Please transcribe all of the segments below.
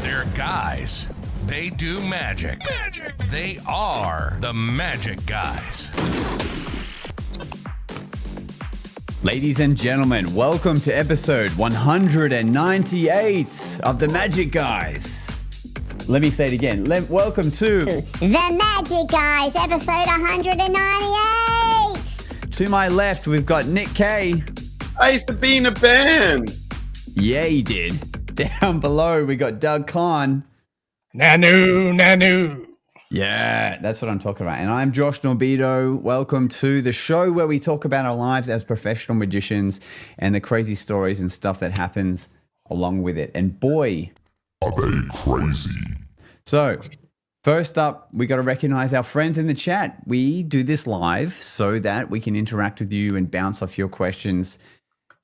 They're guys. They do magic. They are the Magic Guys. Ladies and gentlemen, welcome to episode 198 of the Magic Guys. Let me say it again. Welcome to The Magic Guys, episode 198. To my left, we've got Nick K. I used to be in a band. Yeah, he did. Down below, we got Doug Kahn. Nanu. Yeah, that's what I'm talking about. And I'm Josh Norbido. Welcome to the show where we talk about our lives as professional magicians and the crazy stories and stuff that happens along with it. And boy, are they crazy. So, first up, we got to recognize our friends in the chat. We do this live so that we can interact with you and bounce off your questions.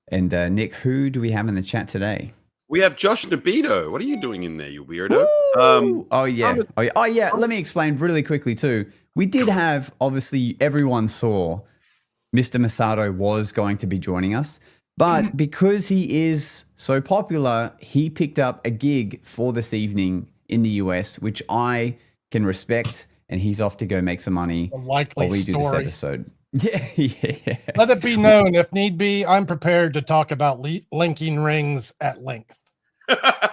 And Nick, who do we have in the chat today? We have Josh Norbido. What are you doing in there, you weirdo? Oh yeah. Let me explain really quickly too. We did have, obviously, everyone saw Mr. Masato was going to be joining us. But because he is so popular, he picked up a gig for this evening in the US, which I can respect, and he's off to go make some money While we do this episode. Yeah. Let it be known, if need be, I'm prepared to talk about linking rings at length.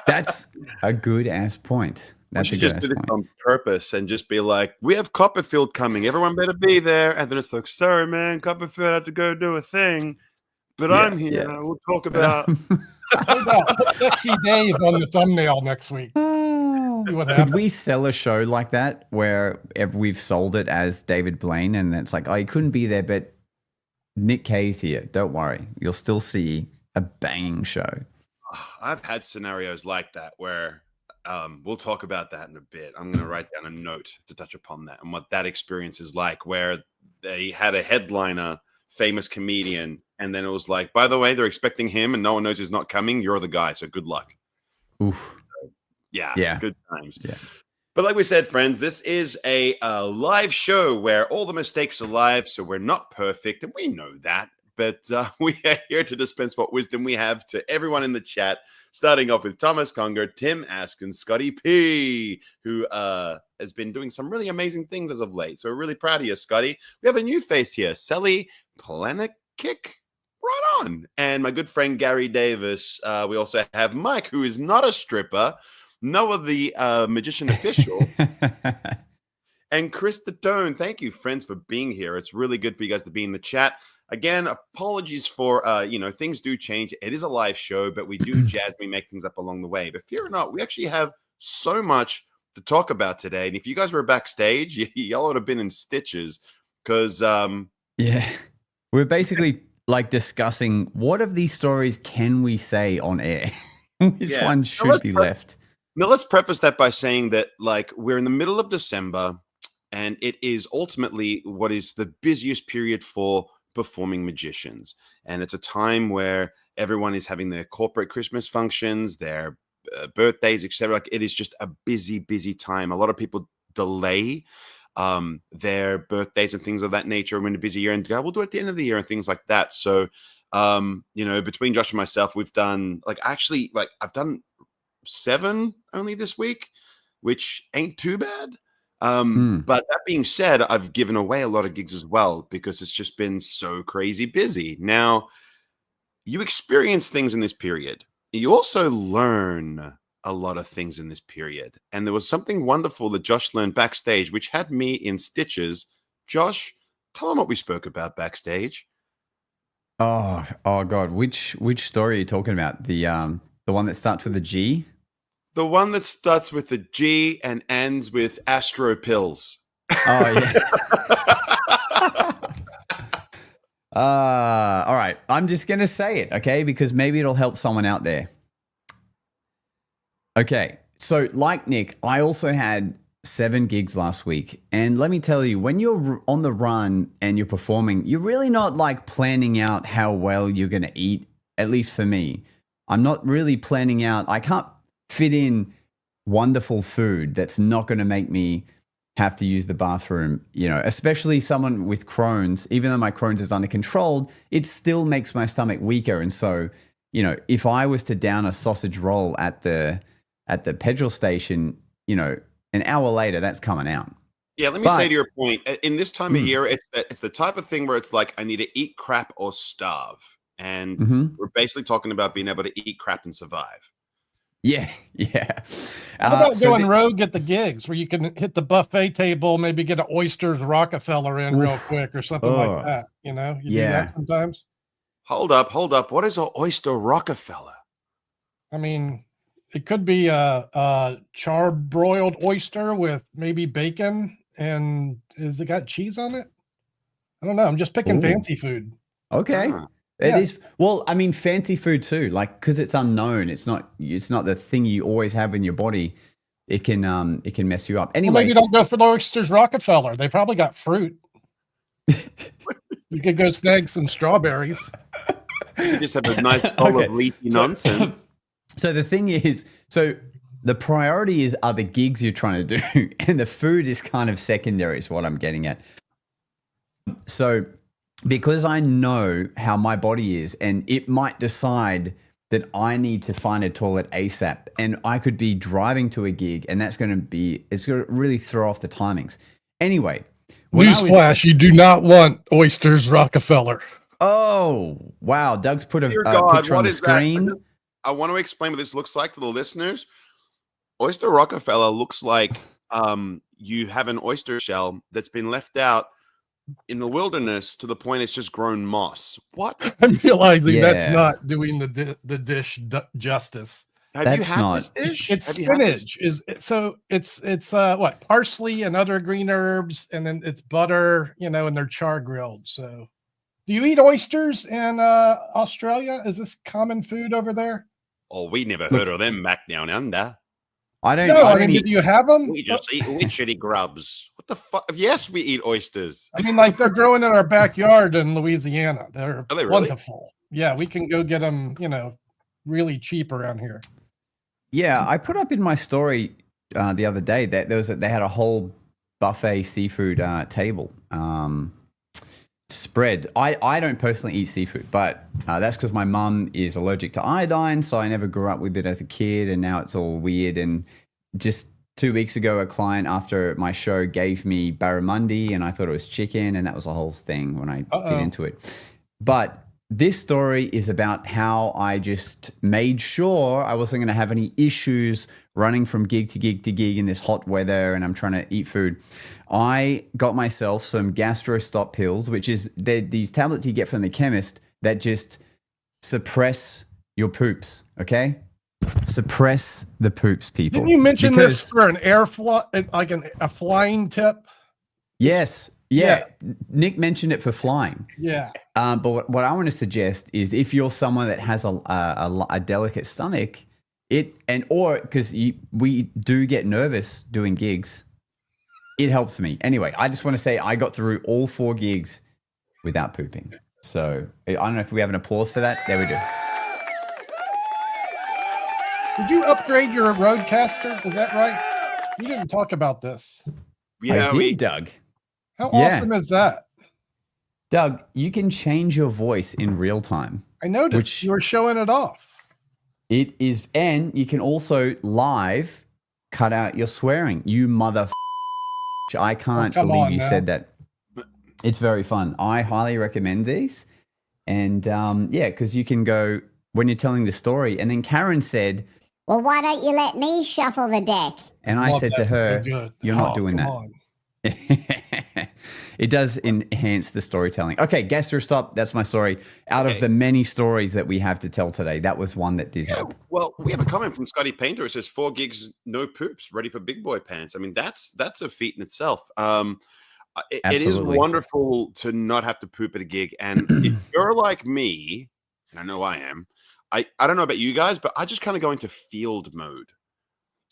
That's a good ass point. That's a good just ass did it point. on purpose and just be like, we have Copperfield coming. Everyone better be there. And then it's like, sorry, man, Copperfield had to go do a thing. But I'm here. Yeah. We'll talk about... Put Sexy Dave on the thumbnail next week. See what Could happens. we sell a show like that where we've sold it as David Blaine and it's like, oh, he couldn't be there, but Nick K's here. Don't worry. You'll still see a banging show. I've had scenarios like that where we'll talk about that in a bit. I'm going to write down a note to touch upon that and what that experience is like, where they had a headliner, famous comedian, and then it was like, by the way, they're expecting him and no one knows he's not coming. You're the guy, so good luck. Oof. Yeah, good times. Yeah. But like we said, friends, this is a live show where all the mistakes are live, so we're not perfect, and we know that. But we are here to dispense what wisdom we have to everyone in the chat, starting off with Thomas Conger, Tim Askin, Scotty P, who has been doing some really amazing things as of late. So we're really proud of you, Scotty. We have a new face here, Sally Planikick. Right on. And my good friend Gary Davis. We also have Mike, who is not a stripper, Noah the magician official, and Chris the Tone. Thank you, friends, for being here. It's really good for you guys to be in the chat. Again, apologies for, things do change. It is a live show, but we do jazz, we make things up along the way. But fear or not, we actually have so much to talk about today. And if you guys were backstage, y'all would have been in stitches because... yeah. We're basically like discussing what of these stories can we say on air? Which one should be left? Now, let's preface that by saying that, like, we're in the middle of December, and it is ultimately what is the busiest period for performing magicians. And it's a time where everyone is having their corporate Christmas functions, their birthdays, etc. Like, it is just a busy, busy time. A lot of people delay their birthdays and things of that nature. We're in a busy year and go, we'll do it at the end of the year and things like that. So, between Josh and myself, we've done, I've done 7 only this week, which ain't too bad. But that being said, I've given away a lot of gigs as well because it's just been so crazy busy. Now, you experience things in this period. You also learn a lot of things in this period. And there was something wonderful that Josh learned backstage, which had me in stitches. Josh, tell them what we spoke about backstage. Oh God. Which story are you talking about? The one that starts with a G? The one that starts with a G and ends with Astro Pills. Oh, yeah. All right. I'm just going to say it, okay? Because maybe it'll help someone out there. Okay. So like Nick, I also had 7 gigs last week. And let me tell you, when you're on the run and you're performing, you're really not like planning out how well you're going to eat, at least for me. I'm not really planning out. I can't fit in wonderful food that's not going to make me have to use the bathroom, especially someone with Crohn's. Even though my Crohn's is under control, it still makes my stomach weaker. And so, if I was to down a sausage roll at the at the petrol station, an hour later, that's coming out. Yeah, let me say to your point, in this time of year, it's the type of thing where it's like, I need to eat crap or starve. And we're basically talking about being able to eat crap and survive. Yeah. How about going rogue at the gigs where you can hit the buffet table, maybe get an Oysters Rockefeller in real quick or something like that? You do that sometimes. Hold up. What is an Oyster Rockefeller? I mean, it could be a char-broiled oyster with maybe bacon, and has it got cheese on it? I don't know. I'm just picking fancy food. Okay. It is. Well, I mean, fancy food too, like, because it's unknown. It's not the thing you always have in your body. It can mess you up. Anyway, well, maybe don't go for the Oysters Rockefeller. They probably got fruit. You could go snag some strawberries. You just have a nice bowl of leafy nonsense. So the thing is, the priority are the gigs you're trying to do, and the food is kind of secondary, is what I'm getting at. So because I know how my body is, and it might decide that I need to find a toilet ASAP, and I could be driving to a gig, and it's going to really throw off the timings. Anyway. Newsflash, you do not want Oysters Rockefeller. Oh, wow. Doug's put a picture on the screen. I want to explain what this looks like to the listeners. Oyster Rockefeller looks like you have an oyster shell that's been left out in the wilderness to the point it's just grown moss. What? I'm realizing that's not doing the dish justice. Have you had this dish? It's spinach. It's what, parsley and other green herbs, and then it's butter, and they're char grilled. So, do you eat oysters in Australia? Is this common food over there? Oh, we never heard of them back down under. I don't do you have them? We just eat shitty grubs. What the fuck? Yes, we eat oysters. I mean, like, they're growing in our backyard in Louisiana. Are they really? Plentiful. Yeah, we can go get them, really cheap around here. Yeah, I put up in my story the other day that they had a whole buffet seafood table spread. I don't personally eat seafood, but that's because my mum is allergic to iodine, so I never grew up with it as a kid, and now it's all weird. And just 2 weeks ago, a client after my show gave me barramundi, and I thought it was chicken, and that was a whole thing when I get into it. But this story is about how I just made sure I wasn't going to have any issues running from gig to gig to gig in this hot weather, and I'm trying to eat food. I got myself some GastroStop pills, which is these tablets you get from the chemist that just suppress your poops, okay? Suppress the poops, people. Didn't you mention this for an a flying tip? Yes. Yeah, Nick mentioned it for flying. Yeah. But what I want to suggest is if you're someone that has a delicate stomach, or because we do get nervous doing gigs, it helps me. Anyway, I just want to say I got through all 4 gigs without pooping. So I don't know if we have an applause for that. There we do. Did you upgrade your Roadcaster? Is that right? You didn't talk about this. Yeah, I did, Doug. How awesome is that? Doug, you can change your voice in real time. I noticed you were showing it off. It is, and you can also live cut out your swearing. You mother. I can't believe you said that. It's very fun. I highly recommend these. And because you can go when you're telling the story. And then Karen said, well, why don't you let me shuffle the deck? And I said to her, you're not doing that. It does enhance the storytelling. Okay, GastroStop, that's my story. Out of the many stories that we have to tell today, that was one that did help. Well, we have a comment from Scotty Painter. It says 4 gigs, no poops, ready for big boy pants. I mean, that's a feat in itself. It is wonderful to not have to poop at a gig. And if you're like me, and I know I am, I don't know about you guys, but I just kind of go into field mode.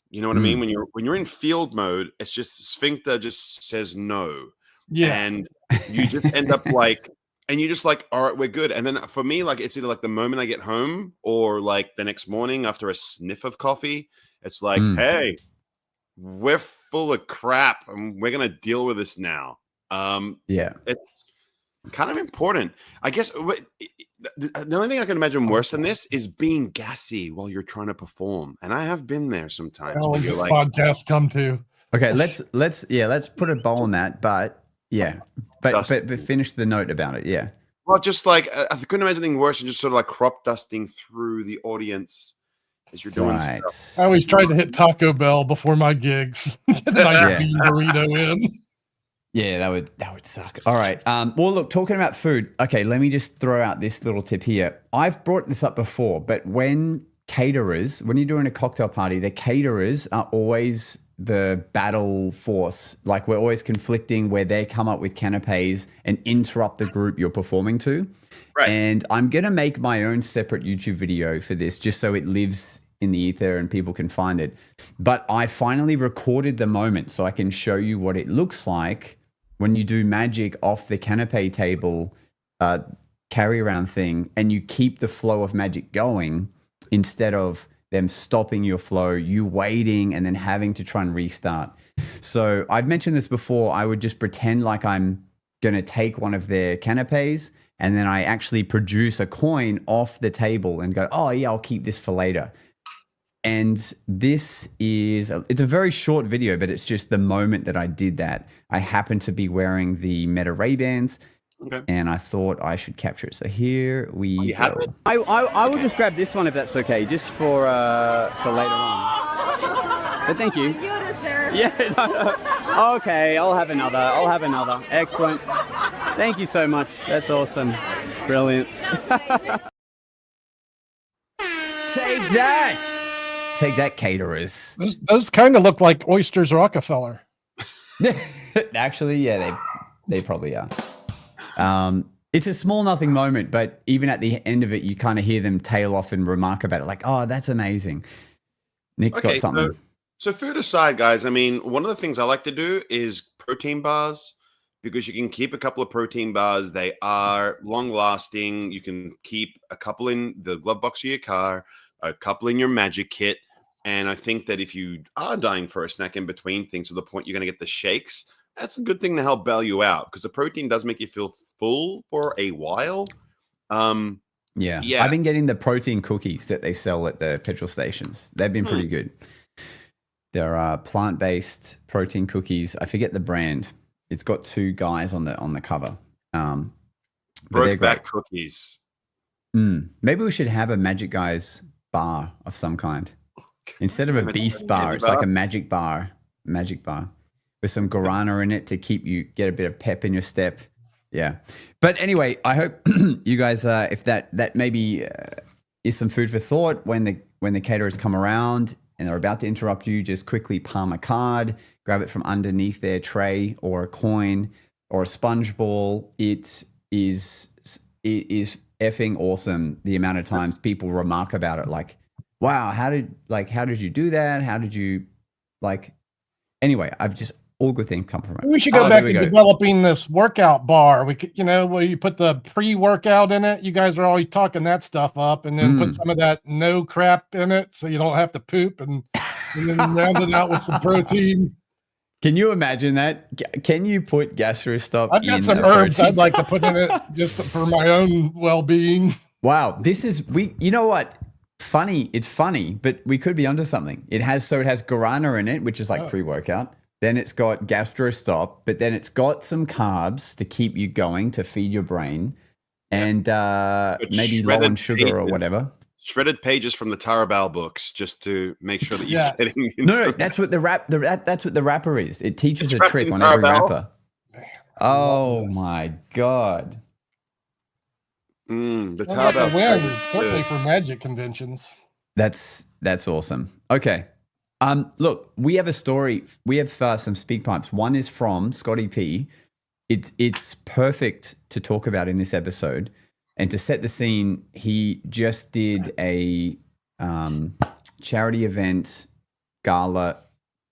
You know what I mean? When you're in field mode, it's just sphincter just says no. Yeah. And you just end up like, and you just like, all right, we're good. And then for me, like, it's either like the moment I get home or like the next morning after a sniff of coffee, it's like, hey, we're full of crap and we're going to deal with this now. kind of important. I guess the only thing I can imagine worse than this is being gassy while you're trying to perform. And I have been there sometimes. How Where does you're this like, podcast come to? Okay, let's put a bow on that. But yeah, but finish the note about it. Yeah. well, just like I couldn't imagine anything worse than just sort of like crop dusting through the audience as you're doing stuff. I always tried to hit Taco Bell before my gigs. Get a nice bean burrito in. Yeah, that would suck. All right. Well, look, talking about food. Okay, let me just throw out this little tip here. I've brought this up before, but when you're doing a cocktail party, the caterers are always the battle force. Like we're always conflicting where they come up with canapes and interrupt the group you're performing to. Right. And I'm going to make my own separate YouTube video for this just so it lives in the ether and people can find it. But I finally recorded the moment so I can show you what it looks like when you do magic off the canapé table carry around thing and you keep the flow of magic going instead of them stopping your flow, you waiting and then having to try and restart. So I've mentioned this before. I would just pretend like I'm going to take one of their canapes and then I actually produce a coin off the table and go, oh yeah, I'll keep this for later. And it's a very short video, but it's just the moment that I did that. I happened to be wearing the Meta Ray-Bans, and I thought I should capture it. So here we go. I will just grab this one if that's okay, just for later on. But thank you. You deserve. Yeah. Okay, I'll have another. Excellent. Thank you so much. That's awesome. Brilliant. Take that! Take that, caterers. Those kind of look like oysters Rockefeller. Actually, yeah, they probably are. It's a small nothing moment, but even at the end of it, you kind of hear them tail off and remark about it, like, "Oh, that's amazing." Nick's got something. So food aside, guys, I mean, one of the things I like to do is protein bars because you can keep a couple of protein bars. They are long lasting. You can keep a couple in the glove box of your car, a couple in your magic kit. And I think that if you are dying for a snack in between things to the point you're going to get the shakes, that's a good thing to help bail you out because the protein does make you feel full for a while. Yeah. I've been getting the protein cookies that they sell at the petrol stations. They've been pretty good. They're plant-based protein cookies. I forget the brand. It's got two guys on the cover. Brokeback cookies. Maybe we should have a Magic Guys bar of some kind. Instead of a beast bar, it's like a magic bar with some guarana in it to get a bit of pep in your step. Yeah. But anyway, I hope you guys, if that maybe is some food for thought when the caterers come around and they're about to interrupt you, just quickly palm a card, grab it from underneath their tray or a coin or a sponge ball. It is effing awesome the amount of times people remark about it, like, wow, how did you do that? How did you anyway, all good things come from it. We should go back to developing this workout bar. We could, where you put the pre-workout in it. You guys are always talking that stuff up and then put some of that no crap in it so you don't have to poop and then round it out with some protein. Can you imagine that? Can you put GastroStop I've got some herbs I'd like to put in it just for my own well-being. Wow. You know what? Funny. It's funny, but we could be onto something. It has guarana in it, which is like pre-workout. Then it's got GastroStop, but then it's got some carbs to keep you going, to feed your brain, and maybe low on sugar or whatever. Shredded pages from the Tarabal books, just to make sure that you're getting. No, that's what that's what the wrapper is. It teaches a trick on every wrapper. Oh my god! The Tarabal win, certainly for magic conventions. That's awesome. Okay. Look, we have a story. We have some speak pipes. One is from Scotty P. It's perfect to talk about in this episode. And to set the scene, he just did a charity event gala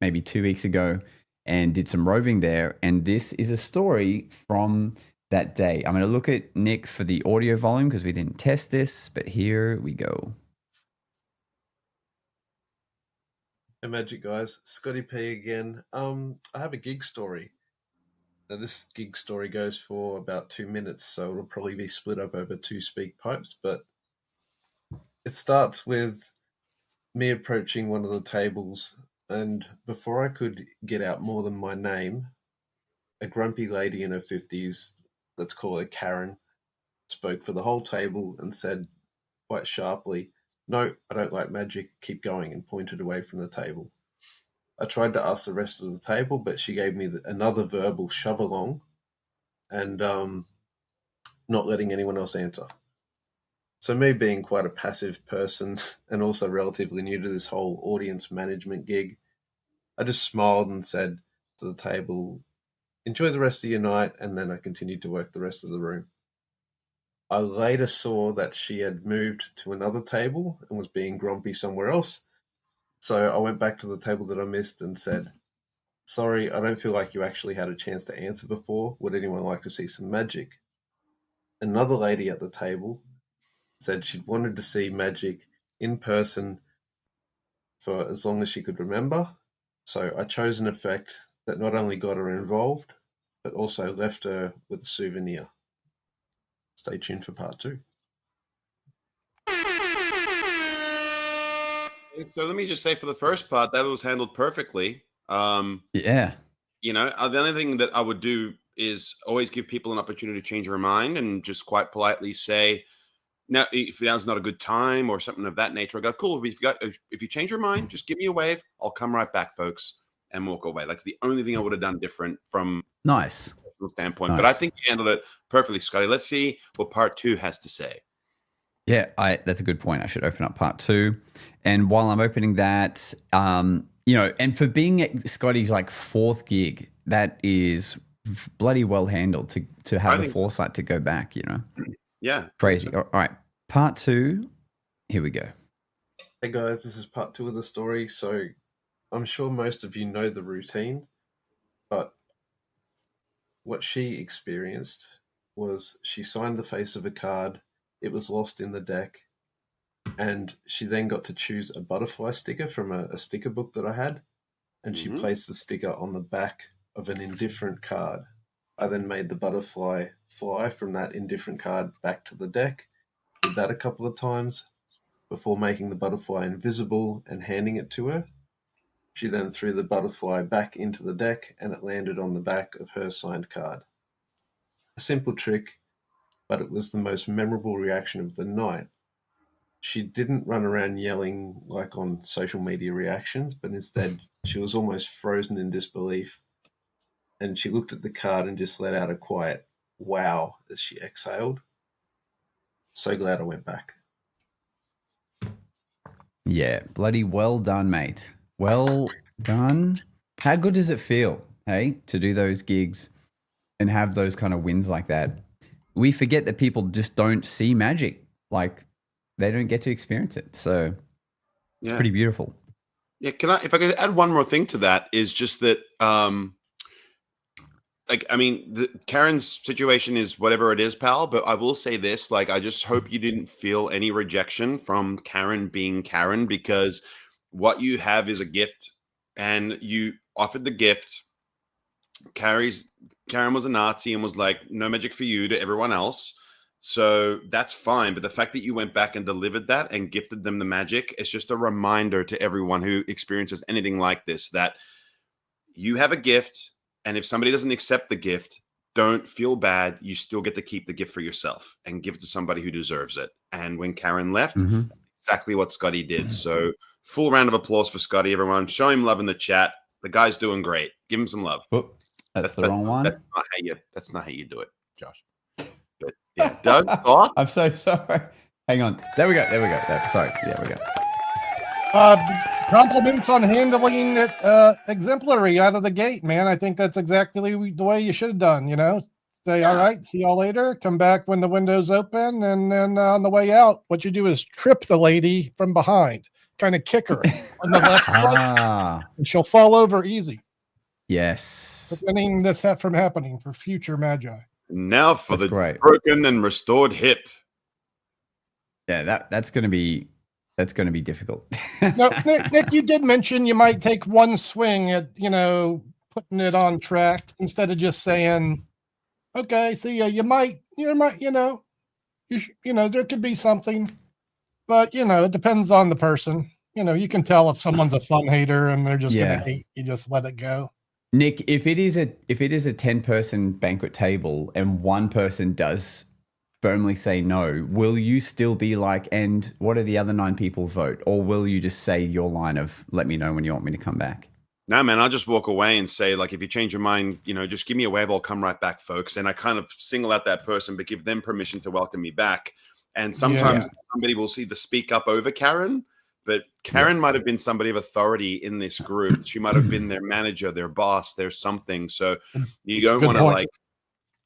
maybe 2 weeks ago and did some roving there. And this is a story from that day. I'm going to look at Nick for the audio volume because we didn't test this, but here we go. Hey Magic guys, Scotty P again. I have a gig story. Now, this gig story goes for about 2 minutes, so it'll probably be split up over 2 speak pipes. But it starts with me approaching one of the tables, and before I could get out more than my name, a grumpy lady in her 50s, let's call her Karen, spoke for the whole table and said quite sharply, "No, I don't like magic, keep going," and pointed away from the table. I tried to ask the rest of the table, but she gave me another verbal shove along and not letting anyone else answer. So me being quite a passive person and also relatively new to this whole audience management gig, I just smiled and said to the table, "Enjoy the rest of your night," and then I continued to work the rest of the room. I later saw that she had moved to another table and was being grumpy somewhere else. So I went back to the table that I missed and said, "Sorry, I don't feel like you actually had a chance to answer before. Would anyone like to see some magic?" Another lady at the table said she'd wanted to see magic in person for as long as she could remember. So I chose an effect that not only got her involved, but also left her with a souvenir. Stay tuned for part 2. So let me just say, for the first part, that was handled perfectly. Yeah. You know, the only thing that I would do is always give people an opportunity to change their mind and just quite politely say, "Now, if now's not a good time," or something of that nature. I go, "Cool. If you change your mind, just give me a wave. I'll come right back, folks," and walk away. That's the only thing I would have done different from Nice. a personal standpoint. But I think you handled it perfectly, Scotty. Let's see what part 2 has to say. Yeah, that's a good point. I should open up part 2. And while I'm opening that, and for being Scotty's like 4th gig, that is bloody well handled to have the foresight to go back, Yeah. Crazy. All right. Part 2. Here we go. Hey guys, this is part 2 of the story. So I'm sure most of you know the routine, but what she experienced was she signed the face of a card. It was lost in the deck, and she then got to choose a butterfly sticker from a sticker book that I had, and she placed the sticker on the back of an indifferent card. I then made the butterfly fly from that indifferent card back to the deck, did that a couple of times before making the butterfly invisible and handing it to her. She then threw the butterfly back into the deck, and it landed on the back of her signed card. A simple trick, but it was the most memorable reaction of the night. She didn't run around yelling like on social media reactions, but instead she was almost frozen in disbelief, and she looked at the card and just let out a quiet "wow" as she exhaled. So glad I went back. Yeah, bloody well done, mate. Well done. How good does it feel, hey, to do those gigs and have those kind of wins like that? We forget that people just don't see magic. Like, they don't get to experience it. So it's pretty beautiful. Yeah, if I could add one more thing to that, is just that, Karen's situation is whatever it is, pal. But I will say this, I just hope you didn't feel any rejection from Karen being Karen, because what you have is a gift, and you offered the gift. Karen was a Nazi and was like, "No magic for you," to everyone else. So that's fine. But the fact that you went back and delivered that and gifted them the magic is just a reminder to everyone who experiences anything like this that you have a gift. And if somebody doesn't accept the gift, don't feel bad. You still get to keep the gift for yourself and give it to somebody who deserves it. And when Karen left, exactly what Scotty did. So full round of applause for Scotty, everyone. Show him love in the chat. The guy's doing great. Give him some love. Oh, that's the wrong one. That's not how you do it, Josh. But yeah, Doug, thought? I'm so sorry. Hang on. There we go. Sorry. There we go. Compliments on handling it exemplary out of the gate, man. I think that's exactly the way you should have done, Say, all right, see y'all later. Come back when the window's open. And then on the way out, what you do is trip the lady from behind, kind of kick her on the left foot, and she'll fall over easy. Yes. Preventing this from happening for future magi. Now for broken and restored hip. Yeah, that's going to be difficult. Now, Nick, you did mention you might take one swing at, putting it on track instead of just saying, okay, see, you might, there could be something, but it depends on the person. You can tell if someone's a fun hater and they're just Yeah. gonna hate. You just let it go. Nick, if it is a 10-person banquet table and one person does firmly say no, will you still be like, and what do the other 9 people vote? Or will you just say your line of, let me know when you want me to come back? No, man, I'll just walk away and say, like, if you change your mind, just give me a wave. I'll come right back, folks. And I kind of single out that person, but give them permission to welcome me back. And sometimes somebody will see the speak up over Karen, but Karen might have been somebody of authority in this group. She might have been their manager, their boss, their something. So you don't want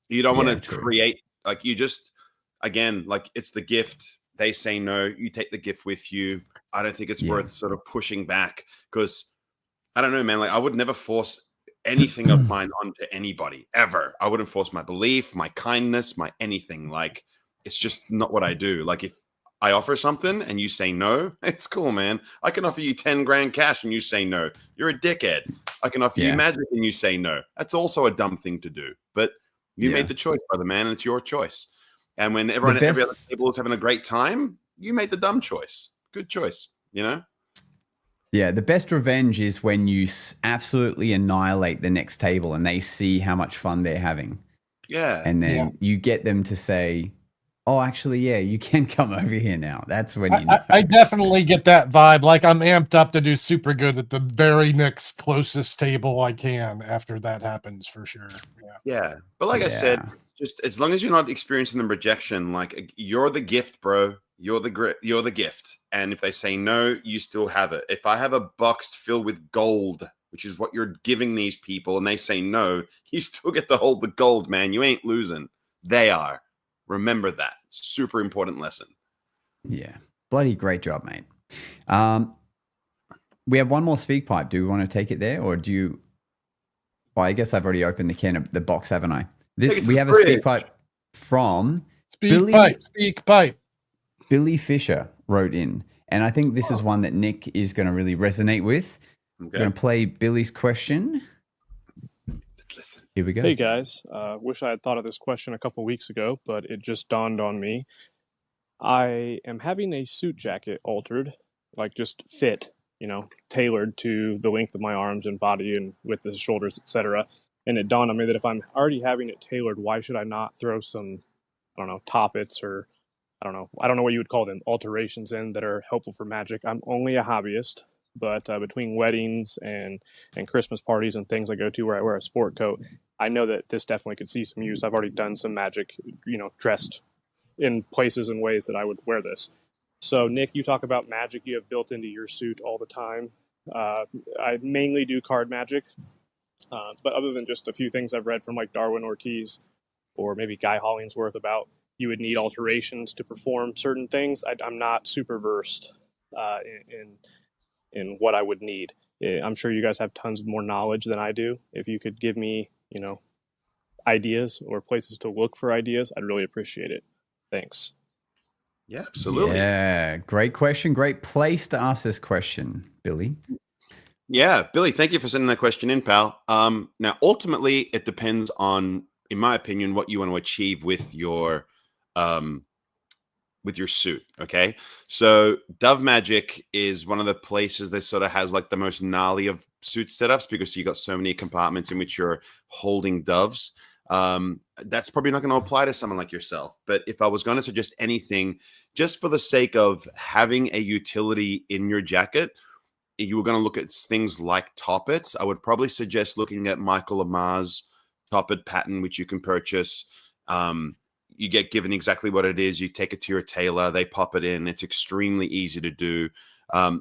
to create, like, you just, again, like, it's the gift. They say no, you take the gift with you. I don't think it's worth sort of pushing back, because I don't know, man. Like, I would never force anything of mine onto anybody, ever. I wouldn't force my belief, my kindness, my anything. Like, it's just not what I do. Like, if I offer something and you say no, it's cool, man. I can offer you 10 grand cash and you say no. You're a dickhead. I can offer you magic and you say no. That's also a dumb thing to do. But you made the choice, brother, man, and it's your choice. And when everyone at every other table is having a great time, you made the dumb choice. Good choice, Yeah, the best revenge is when you absolutely annihilate the next table and they see how much fun they're having. Yeah. And then you get them to say, oh, actually, you can come over here now. That's when you know. I definitely get that vibe. Like, I'm amped up to do super good at the very next closest table I can after that happens, for sure. Yeah. But like I said, just as long as you're not experiencing the rejection, like, you're the gift, bro. You're the gift. And if they say no, you still have it. If I have a box filled with gold, which is what you're giving these people, and they say no, you still get to hold the gold, man. You ain't losing. They are. Remember that. Super important lesson. Yeah. Bloody great job, mate. We have one more speak pipe. Do we want to take it there, or do you? Well, I guess I've already opened the can of the box, haven't I? We have a speak pipe from Speak pipe. Billy Fisher wrote in, and I think this is one that Nick is going to really resonate with. Okay. We're going to play Billy's question. Listen. Here we go. Hey guys, wish I had thought of this question a couple weeks ago, but it just dawned on me. I am having a suit jacket altered, like just fit, tailored to the length of my arms and body and width of the shoulders, etc. And it dawned on me that if I'm already having it tailored, why should I not throw some, toppets or I don't know what you would call them, alterations in that are helpful for magic. I'm only a hobbyist, but between weddings and Christmas parties and things I go to where I wear a sport coat, I know that this definitely could see some use. I've already done some magic, dressed in places and ways that I would wear this. So, Nick, you talk about magic you have built into your suit all the time. I mainly do card magic, but other than just a few things I've read from like Darwin Ortiz or maybe Guy Hollingsworth about you would need alterations to perform certain things, I'm not super versed in what I would need. I'm sure you guys have tons more knowledge than I do. If you could give me, ideas or places to look for ideas, I'd really appreciate it. Thanks. Yeah, absolutely. Yeah, great question. Great place to ask this question, Billy. Yeah, Billy, thank you for sending that question in, pal. Now, ultimately, it depends on, in my opinion, what you want to achieve with your suit. Okay, so Dove Magic is one of the places that sort of has like the most gnarly of suit setups, because you got so many compartments in which you're holding doves. That's probably not going to apply to someone like yourself. But if I was going to suggest anything, just for the sake of having a utility in your jacket, you were going to look at things like toppets. I would probably suggest looking at Michael Lamar's toppet pattern, which you can purchase. You get given exactly what it is. You take it to your tailor. They pop it in. It's extremely easy to do.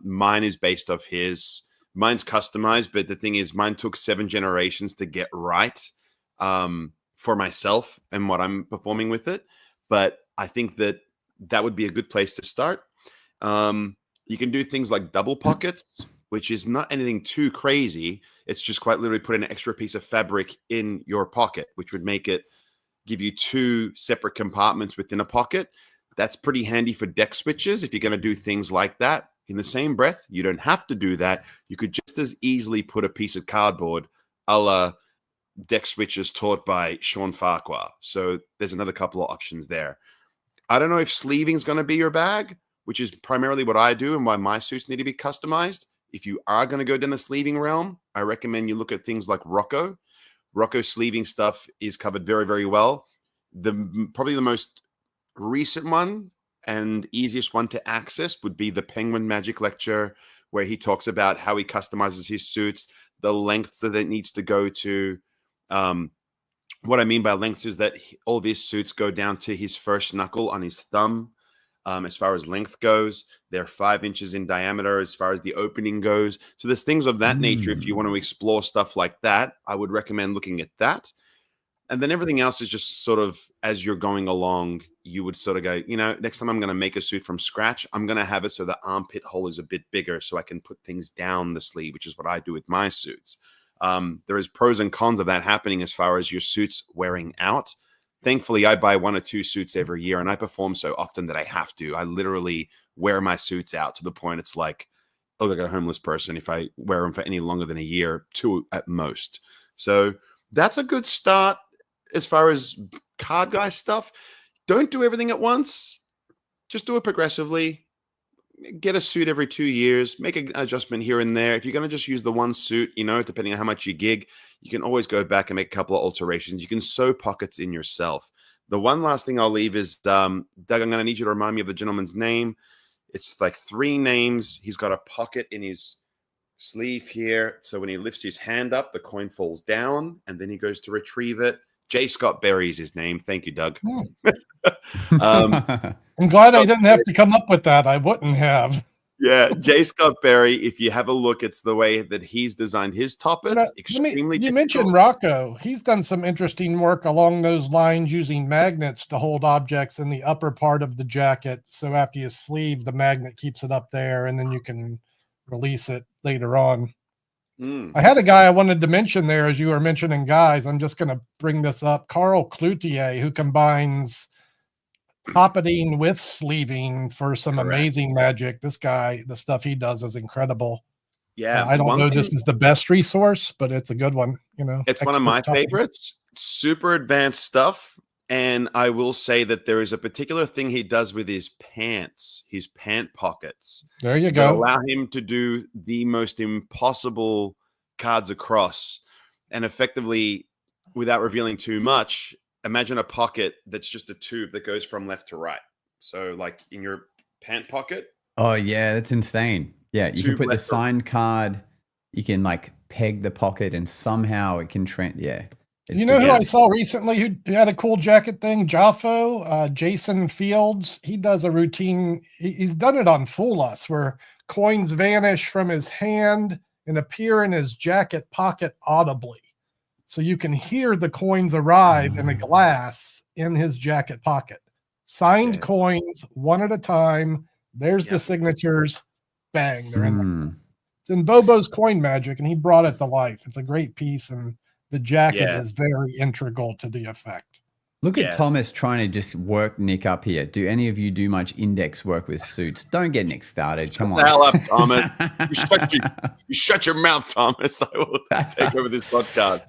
Mine is based off his. Mine's customized, but the thing is, mine took 7 generations to get right for myself and what I'm performing with it. But I think that would be a good place to start. You can do things like double pockets, which is not anything too crazy. It's just quite literally put an extra piece of fabric in your pocket, which would make it give you 2 separate compartments within a pocket. That's pretty handy for deck switches if you're going to do things like that. In the same breath, you don't have to do that. You could just as easily put a piece of cardboard a la deck switches taught by Sean Farquhar. So there's another couple of options there. I don't know if sleeving is going to be your bag, which is primarily what I do and why my suits need to be customized. If you are going to go down the sleeving realm, I recommend you look at things like Rocco. Rocco sleeving stuff is covered very, very well. Probably the most recent one and easiest one to access would be the Penguin Magic Lecture, where he talks about how he customizes his suits, the lengths that it needs to go to. What I mean by lengths is that all of his suits go down to his first knuckle on his thumb. As far as length goes, they're 5 inches in diameter as far as the opening goes. So there's things of that nature. If you want to explore stuff like that, I would recommend looking at that. And then everything else is just sort of as you're going along, you would sort of go, next time I'm going to make a suit from scratch, I'm going to have it so the armpit hole is a bit bigger so I can put things down the sleeve, which is what I do with my suits. There is pros and cons of that happening as far as your suits wearing out. Thankfully, I buy 1 or 2 suits every year, and I perform so often that I have to. I literally wear my suits out to the point it's like, I look like a homeless person if I wear them for any longer than a year, 2 at most. So that's a good start as far as card guy stuff. Don't do everything at once. Just do it progressively. Get a suit every 2 years. Make an adjustment here and there. If you're going to just use the one suit, depending on how much you gig, you can always go back and make a couple of alterations. You can sew pockets in yourself. The one last thing I'll leave is, Doug, I'm going to need you to remind me of the gentleman's name. It's like 3 names. He's got a pocket in his sleeve here. So when he lifts his hand up, the coin falls down, and then he goes to retrieve it. J. Scott Berry is his name. Thank you, Doug. I'm glad I didn't have to come up with that. I wouldn't have. Yeah, J. Scott Berry, if you have a look, it's the way that he's designed his toppets. Extremely You mentioned Rocco. He's done some interesting work along those lines using magnets to hold objects in the upper part of the jacket. So after you sleeve, the magnet keeps it up there, and then you can release it later on. I had a guy I wanted to mention there, as you were mentioning guys. I'm just going to bring this up. Carl Cloutier, who combines pocketing with sleeving for some amazing magic. This guy, the stuff he does is incredible. Yeah. I don't know this is the best resource, but it's a good one. It's one of my favorites. Super advanced stuff. And I will say that there is a particular thing he does with his pants, his pant pockets. There you go. Allow him to do the most impossible cards across. And effectively, without revealing too much, imagine a pocket that's just a tube that goes from left to right. So like in your pant pocket. Oh, yeah, that's insane. Yeah, you can put the signed card, you can like peg the pocket, and somehow it can You know who I saw recently who had a cool jacket thing? Jaffo, Jason Fields. He does a routine. He's done it on Fool Us, where coins vanish from his hand and appear in his jacket pocket audibly. So you can hear the coins arrive in a glass in his jacket pocket. Signed coins, one at a time. There's the signatures. Bang, they're in there. It's in Bobo's Coin Magic, and he brought it to life. It's a great piece, and the jacket is very integral to the effect. Look at Thomas trying to just work Nick up here. Do any of you do much index work with suits? Don't get Nick started. Come on. Shut the hell up, Thomas. You shut your mouth, Thomas. I will take over this podcast.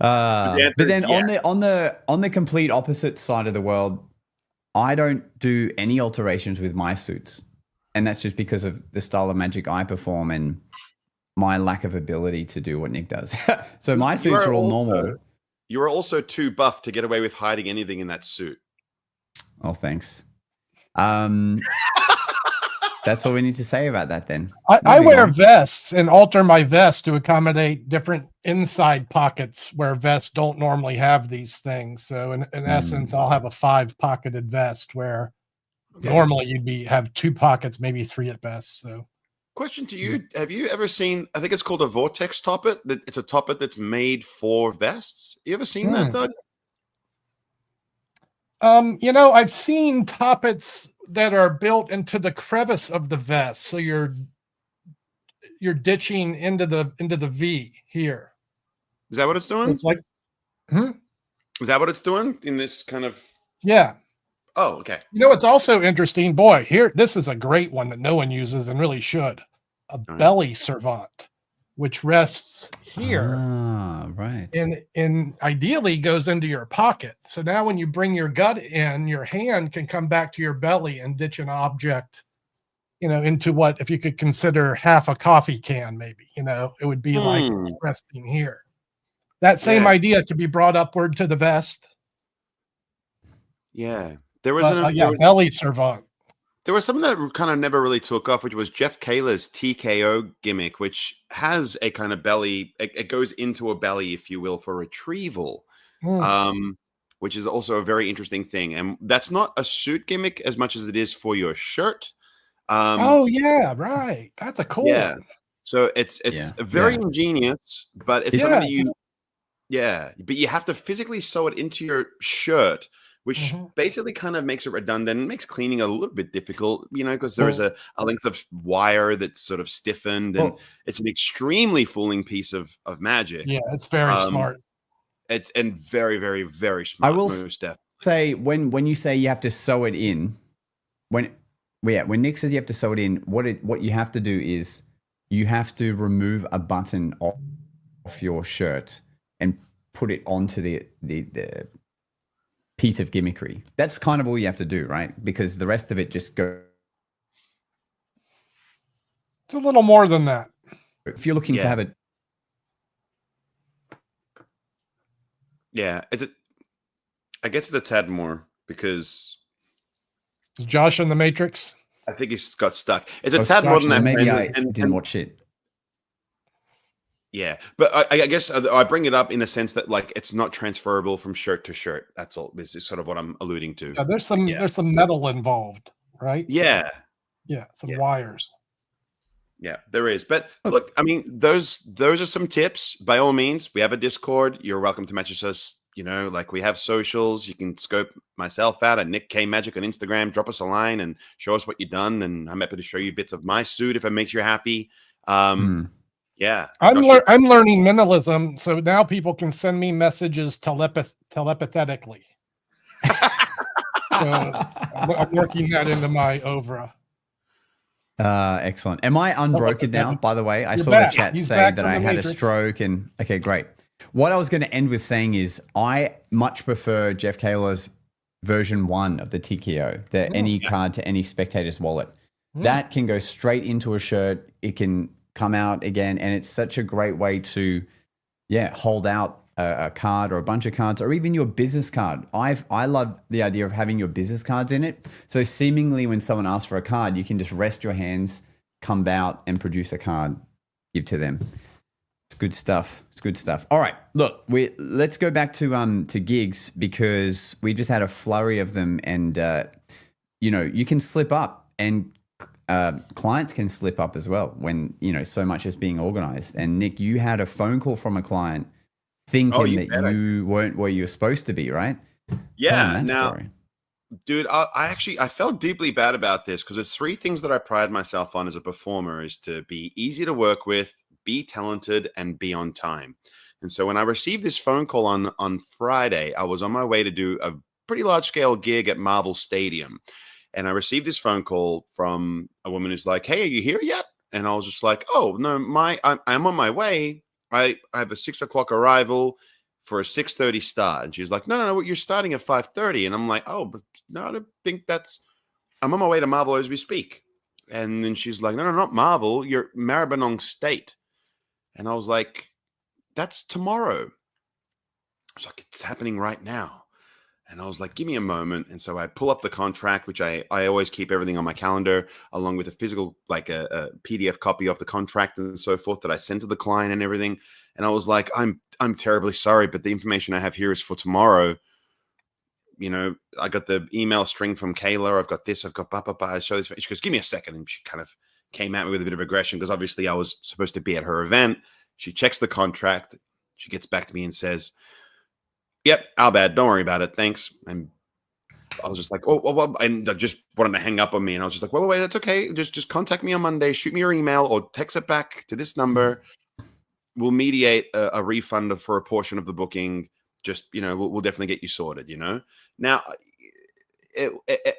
But then on the complete opposite side of the world, I don't do any alterations with my suits. And that's just because of the style of magic I perform and my lack of ability to do what Nick does. So my suits are all normal. You are also too buff to get away with hiding anything in that suit. Oh, thanks. That's all we need to say about that then. I wear vests and alter my vest to accommodate different inside pockets where vests don't normally have these things. So in essence, I'll have a 5-pocketed vest where normally you'd have 2 pockets, maybe 3 at best. So question to you. Have you ever seen, I think it's called a vortex toppet. It's a toppet that's made for vests. You ever seen that, Doug? I've seen toppets that are built into the crevice of the vest. So you're ditching into the V here. Is that what it's doing? It's like, is that what it's doing in this kind of? Yeah. Oh, okay. It's also interesting. Boy, this is a great one that no one uses and really should. A belly servant. which rests here. Ah, right. And ideally goes into your pocket. So now when you bring your gut in, your hand can come back to your belly and ditch an object, into what, if you could consider half a coffee can, maybe, it would be like resting here. That same idea could be brought upward to the vest. Yeah. There was belly servant. There was something that kind of never really took off, which was Jeff Kahler's TKO gimmick, which has a kind of belly. It goes into a belly, if you will, for retrieval, which is also a very interesting thing. And that's not a suit gimmick as much as it is for your shirt. Oh yeah, right. That's a cool one. So it's very ingenious, but it's something that but you have to physically sew it into your shirt, which basically kind of makes it redundant and makes cleaning a little bit difficult, because there is a length of wire that's sort of stiffened, and it's an extremely fooling piece of magic. Yeah, it's very smart. It's very, very, very smart. I will say when you say you have to sew it in, when Nick says you have to sew it in, what you have to do is you have to remove a button off your shirt and put it onto the piece of gimmickry. That's kind of all you have to do, right? Because the rest of it just goes. It's a little more than that. If you're looking to have it. Yeah, I guess it's a tad more because. Is Josh in the Matrix? I think he's got stuck. It's a tad more than that. Maybe I didn't watch it. Yeah, but I guess I bring it up in a sense that it's not transferable from shirt to shirt. That's all. This is sort of what I'm alluding to. Yeah, there's some metal involved, right? Yeah. Yeah, some wires. Yeah, there is. But look, I mean, those are some tips. By all means, we have a Discord. You're welcome to message us. We have socials. You can scope myself out at Nick K Magic on Instagram. Drop us a line and show us what you've done, and I'm happy to show you bits of my suit if it makes you happy. Yeah, I'm learning minimalism, so now people can send me messages telepathetically. So I'm working that into my Ovra. Excellent. Am I unbroken now? By the way, I saw back. the chat He's say that I had Matrix. a stroke, and okay, great. What I was going to end with saying is I much prefer Jeff Kahler's version 1 of the TKO, any card to any spectator's wallet. That can go straight into a shirt. It can come out again, and it's such a great way to hold out a card or a bunch of cards, or even your business card. I love the idea of having your business cards in it, so seemingly when someone asks for a card, you can just rest your hands, come out and produce a card, give to them. It's good stuff. All right, look, let's go back to gigs, because we just had a flurry of them, and you can slip up, and clients can slip up as well when so much is being organized. And Nick, you had a phone call from a client thinking that you weren't where you were supposed to be, right? Yeah. Now, dude, I felt deeply bad about this, because there's 3 things that I pride myself on as a performer: is to be easy to work with, be talented, and be on time. And so when I received this phone call on Friday, I was on my way to do a pretty large scale gig at Marvel Stadium. And I received this phone call from a woman who's like, "Hey, are you here yet?" And I was just like, "Oh, no, I'm on my way. I have a 6 o'clock arrival for a 6:30 start." And she's like, no, you're starting at 5:30. And I'm like, "Oh, but no, I don't think I'm on my way to Marvel as we speak." And then she's like, no, not Marvel. You're Maribyrnong State. And I was like, "That's tomorrow." I was like, "It's happening right now." And I was like, "Give me a moment." And so I pull up the contract, which I always keep everything on my calendar, along with a physical, like a PDF copy of the contract and so forth, that I send to the client and everything. And I was like, I'm terribly sorry, but the information I have here is for tomorrow. I got the email string from Kayla. I've got this. I've got blah. I show this. She goes, "Give me a second." And she kind of came at me with a bit of aggression, because obviously I was supposed to be at her event. She checks the contract. She gets back to me and says, "Yep, our bad. Don't worry about it. Thanks." And I was just like, "Oh," and I just wanted to hang up on me. And I was just like, wait, that's okay. Just contact me on Monday. Shoot me your email or text it back to this number. We'll mediate a refund for a portion of the booking. Just, we'll definitely get you sorted, Now,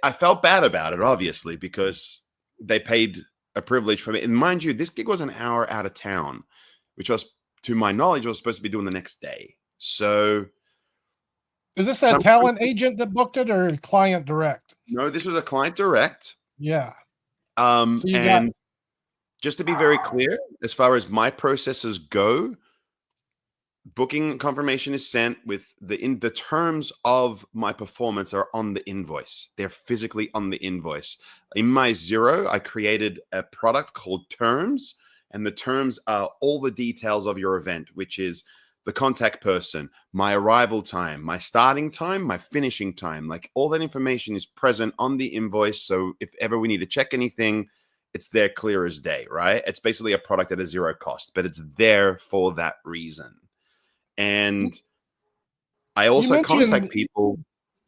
I felt bad about it, obviously, because they paid a privilege for me. And mind you, this gig was an hour out of town. which was, to my knowledge, was supposed to be doing the next day. So is this a talent agent that booked it or client direct? No, this was a client direct. Yeah. So and just to be very clear, as far as my processes go, booking confirmation is sent with the terms of my performance are on the invoice. They're physically on the invoice. In my Zero, I created a product called Terms, and the terms are all the details of your event, which is the contact person, my arrival time, my starting time, my finishing time. Like all that information is present on the invoice. So if ever we need to check anything, it's there clear as day, right? It's basically a product at a zero cost, but it's there for that reason. And I also contact people.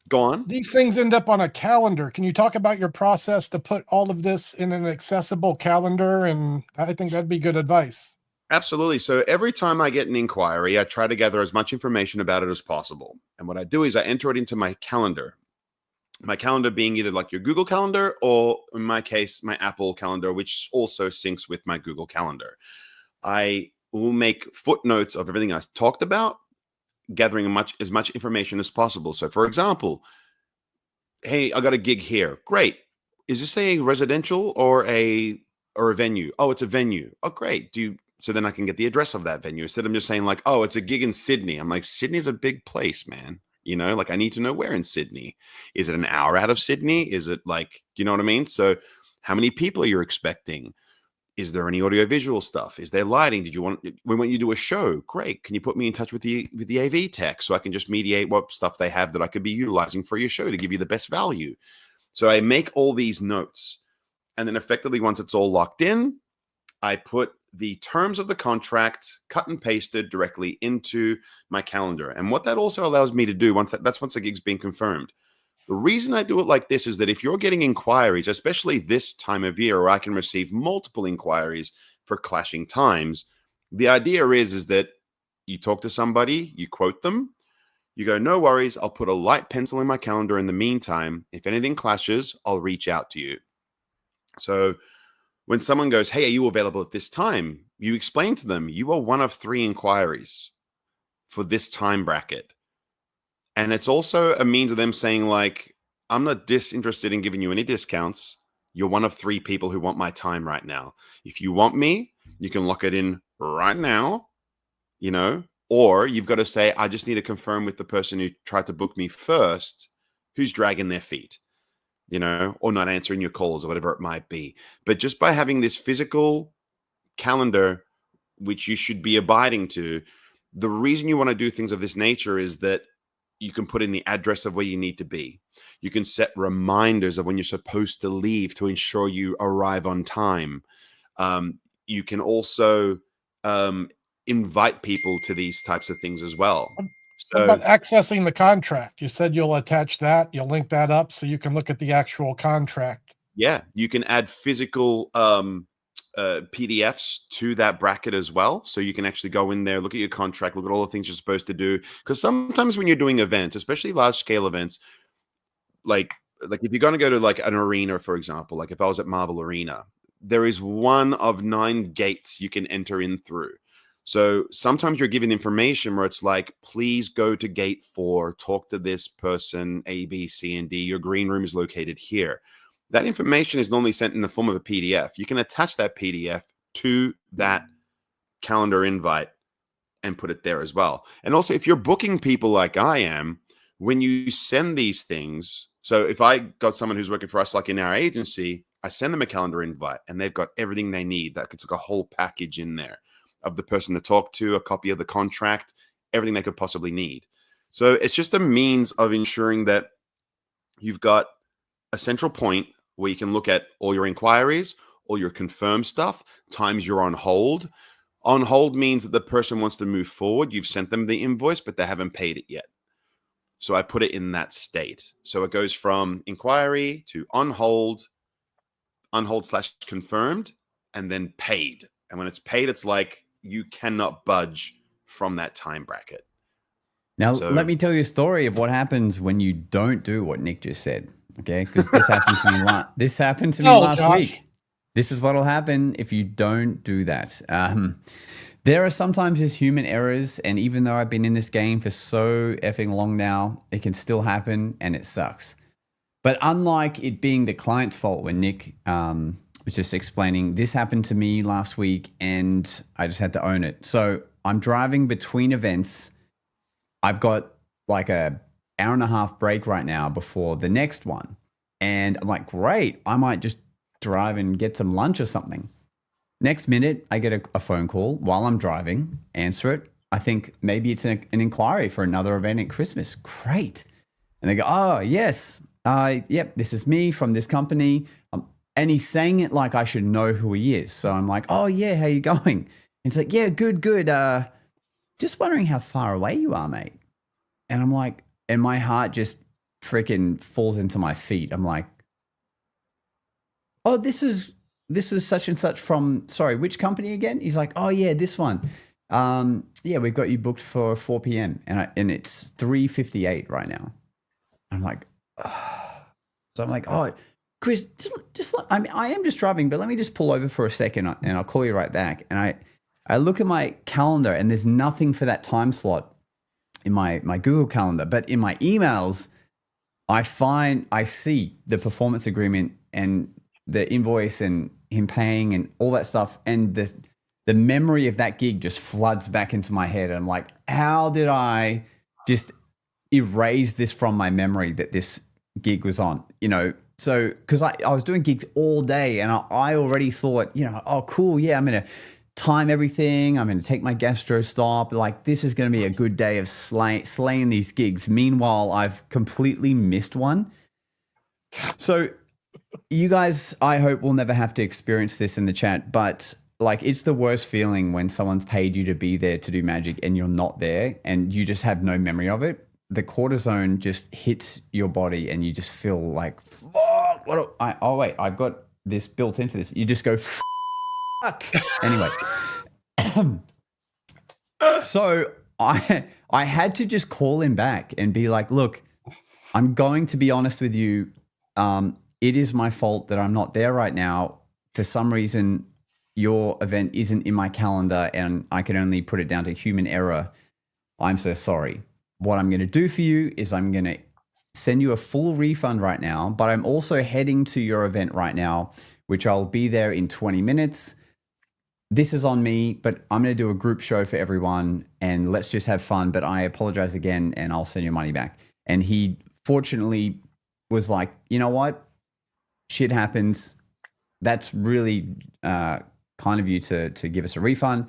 Go on. These things end up on a calendar. Can you talk about your process to put all of this in an accessible calendar? And I think that'd be good advice. Absolutely. So every time I get an inquiry, I try to gather as much information about it as possible. And what I do is I enter it into my calendar. My calendar being either like your Google Calendar or, in my case, my Apple Calendar, which also syncs with my Google Calendar. I will make footnotes of everything I talked about, gathering as much information as possible. So, for example, hey, I got a gig here. Great. Is this a residential or a venue? Oh, it's a venue. Oh, great. So then I can get the address of that venue instead of just saying like, oh, it's a gig in Sydney. I'm like, Sydney's a big place, man. You know, like I need to know where in Sydney. Is it an hour out of Sydney? Is it like, you know what I mean? So how many people are you expecting? Is there any audio visual stuff? Is there lighting? We want you to do a show. Great. Can you put me in touch with the AV tech so I can just mediate what stuff they have that I could be utilizing for your show to give you the best value? So I make all these notes. And then effectively, once it's all locked in, I put the terms of the contract cut and pasted directly into my calendar. And what that also allows me to do once the gig's been confirmed. The reason I do it like this is that if you're getting inquiries, especially this time of year, where I can receive multiple inquiries for clashing times, the idea is that you talk to somebody, you quote them, you go, no worries, I'll put a light pencil in my calendar in the meantime. If anything clashes, I'll reach out to you. So when someone goes, hey, are you available at this time? You explain to them, you are one of 3 inquiries for this time bracket. And it's also a means of them saying like, I'm not disinterested in giving you any discounts. You're one of 3 people who want my time right now. If you want me, you can lock it in right now, you know, or you've got to say, I just need to confirm with the person who tried to book me first, who's dragging their feet, you know, or not answering your calls or whatever it might be. But just by having this physical calendar, which you should be abiding to, the reason you want to do things of this nature is that you can put in the address of where you need to be. You can set reminders of when you're supposed to leave to ensure you arrive on time. You can also invite people to these types of things as well. So, about accessing the contract, you said you'll attach that, you'll link that up so you can look at the actual contract. Yeah, you can add physical PDFs to that bracket as well. So you can actually go in there, look at your contract, look at all the things you're supposed to do. Because sometimes when you're doing events, especially large scale events, like if you're going to go to like an arena, for example, like if I was at Marvel Arena, there is one of 9 gates you can enter in through. So sometimes you're given information where it's like, please go to gate 4, talk to this person, A, B, C, and D. Your green room is located here. That information is normally sent in the form of a PDF. You can attach that PDF to that calendar invite and put it there as well. And also, if you're booking people like I am, when you send these things, so if I got someone who's working for us, like in our agency, I send them a calendar invite and they've got everything they need. That it's like a whole package in there of the person to talk to, a copy of the contract, everything they could possibly need. So it's just a means of ensuring that you've got a central point where you can look at all your inquiries, all your confirmed stuff, times you're on hold. On hold means that the person wants to move forward. You've sent them the invoice, but they haven't paid it yet. So I put it in that state. So it goes from inquiry to on hold / confirmed, and then paid. And when it's paid, it's like you cannot budge from that time bracket. Now, let me tell you a story of what happens when you don't do what Nick just said. Okay, because this happened to me. This happened to me last week. This is what'll happen if you don't do that. There are sometimes just human errors, and even though I've been in this game for so effing long now, it can still happen, and it sucks. But unlike it being the client's fault when Nick was just explaining, this happened to me last week, and I just had to own it. So I'm driving between events. I've got like a hour and a half break right now before the next one. And I'm like, great, I might just drive and get some lunch or something. Next minute, I get a phone call while I'm driving, answer it. I think maybe it's an inquiry for another event at Christmas. Great. And they go, oh, yes, yep, this is me from this company. And he's saying it like I should know who he is. So I'm like, oh, yeah, how you going? And he's like, yeah, good. Just wondering how far away you are, mate. And I'm like, and my heart just freaking falls into my feet. I'm like, oh, this was such and such from, sorry, which company again? He's like, oh yeah, this one. Yeah, we've got you booked for 4 p.m. and it's 3:58 right now. I'm like, oh. So I'm like, oh, Chris, just I mean, I am just driving, but let me just pull over for a second and I'll call you right back. And I look at my calendar and there's nothing for that time slot in my Google Calendar, but in my emails, I see the performance agreement and the invoice and him paying and all that stuff. And the memory of that gig just floods back into my head. And I'm like, how did I just erase this from my memory that this gig was on? You know, so because I was doing gigs all day and I already thought, you know, oh, cool. Yeah, I'm going to time everything. I'm going to take my gastro stop. Like, this is going to be a good day of slaying these gigs. Meanwhile, I've completely missed one. So you guys, I hope, will never have to experience this in the chat, but like, it's the worst feeling when someone's paid you to be there to do magic and you're not there and you just have no memory of it. The cortisone just hits your body and you just feel like, fuck, oh wait, I've got this built into this. You just go, fuck. Anyway. So I had to just call him back and be like, look, I'm going to be honest with you. It is my fault that I'm not there right now. For some reason, your event isn't in my calendar and I can only put it down to human error. I'm so sorry. What I'm going to do for you is I'm going to send you a full refund right now, but I'm also heading to your event right now, which I'll be there in 20 minutes. This is on me, but I'm going to do a group show for everyone and let's just have fun. But I apologize again and I'll send your money back. And he fortunately was like, you know what? Shit happens. That's really kind of you to give us a refund.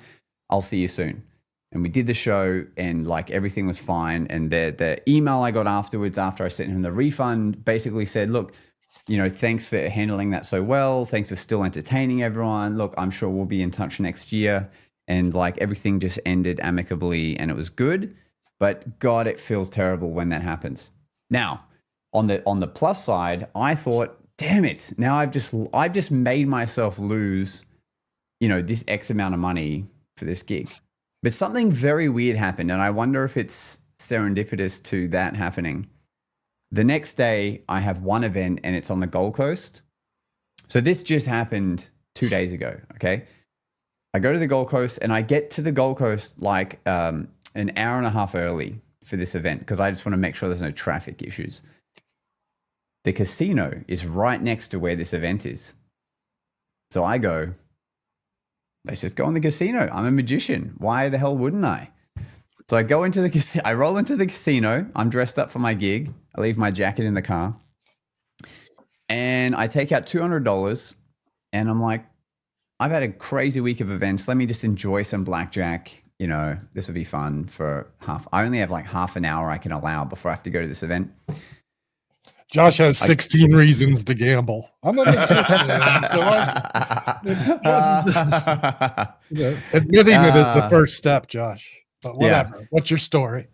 I'll see you soon. And we did the show and like everything was fine. And the email I got afterwards, after I sent him the refund, basically said, look, you know, thanks for handling that so well. Thanks for still entertaining everyone. Look, I'm sure we'll be in touch next year. And like everything just ended amicably and it was good. But God, it feels terrible when that happens. Now, on the plus side, I thought, damn it, now I've just made myself lose, you know, this X amount of money for this gig. But something very weird happened, and I wonder if it's serendipitous to that happening. The next day, I have one event, and it's on the Gold Coast. So this just happened 2 days ago, okay? I go to the Gold Coast, and I get to the Gold Coast like an hour and a half early for this event because I just want to make sure there's no traffic issues. The casino is right next to where this event is. So I go, let's just go in the casino. I'm a magician. Why the hell wouldn't I? So I go into the casino. I roll into the casino. I'm dressed up for my gig. I leave my jacket in the car. And I take out $200. And I'm like, I've had a crazy week of events. Let me just enjoy some blackjack. You know, this will be fun for I only have like half an hour I can allow before I have to go to this event. Josh has 16 reasons to gamble. I'm a magician, so admitting it is the first step, Josh. But whatever. Yeah. What's your story?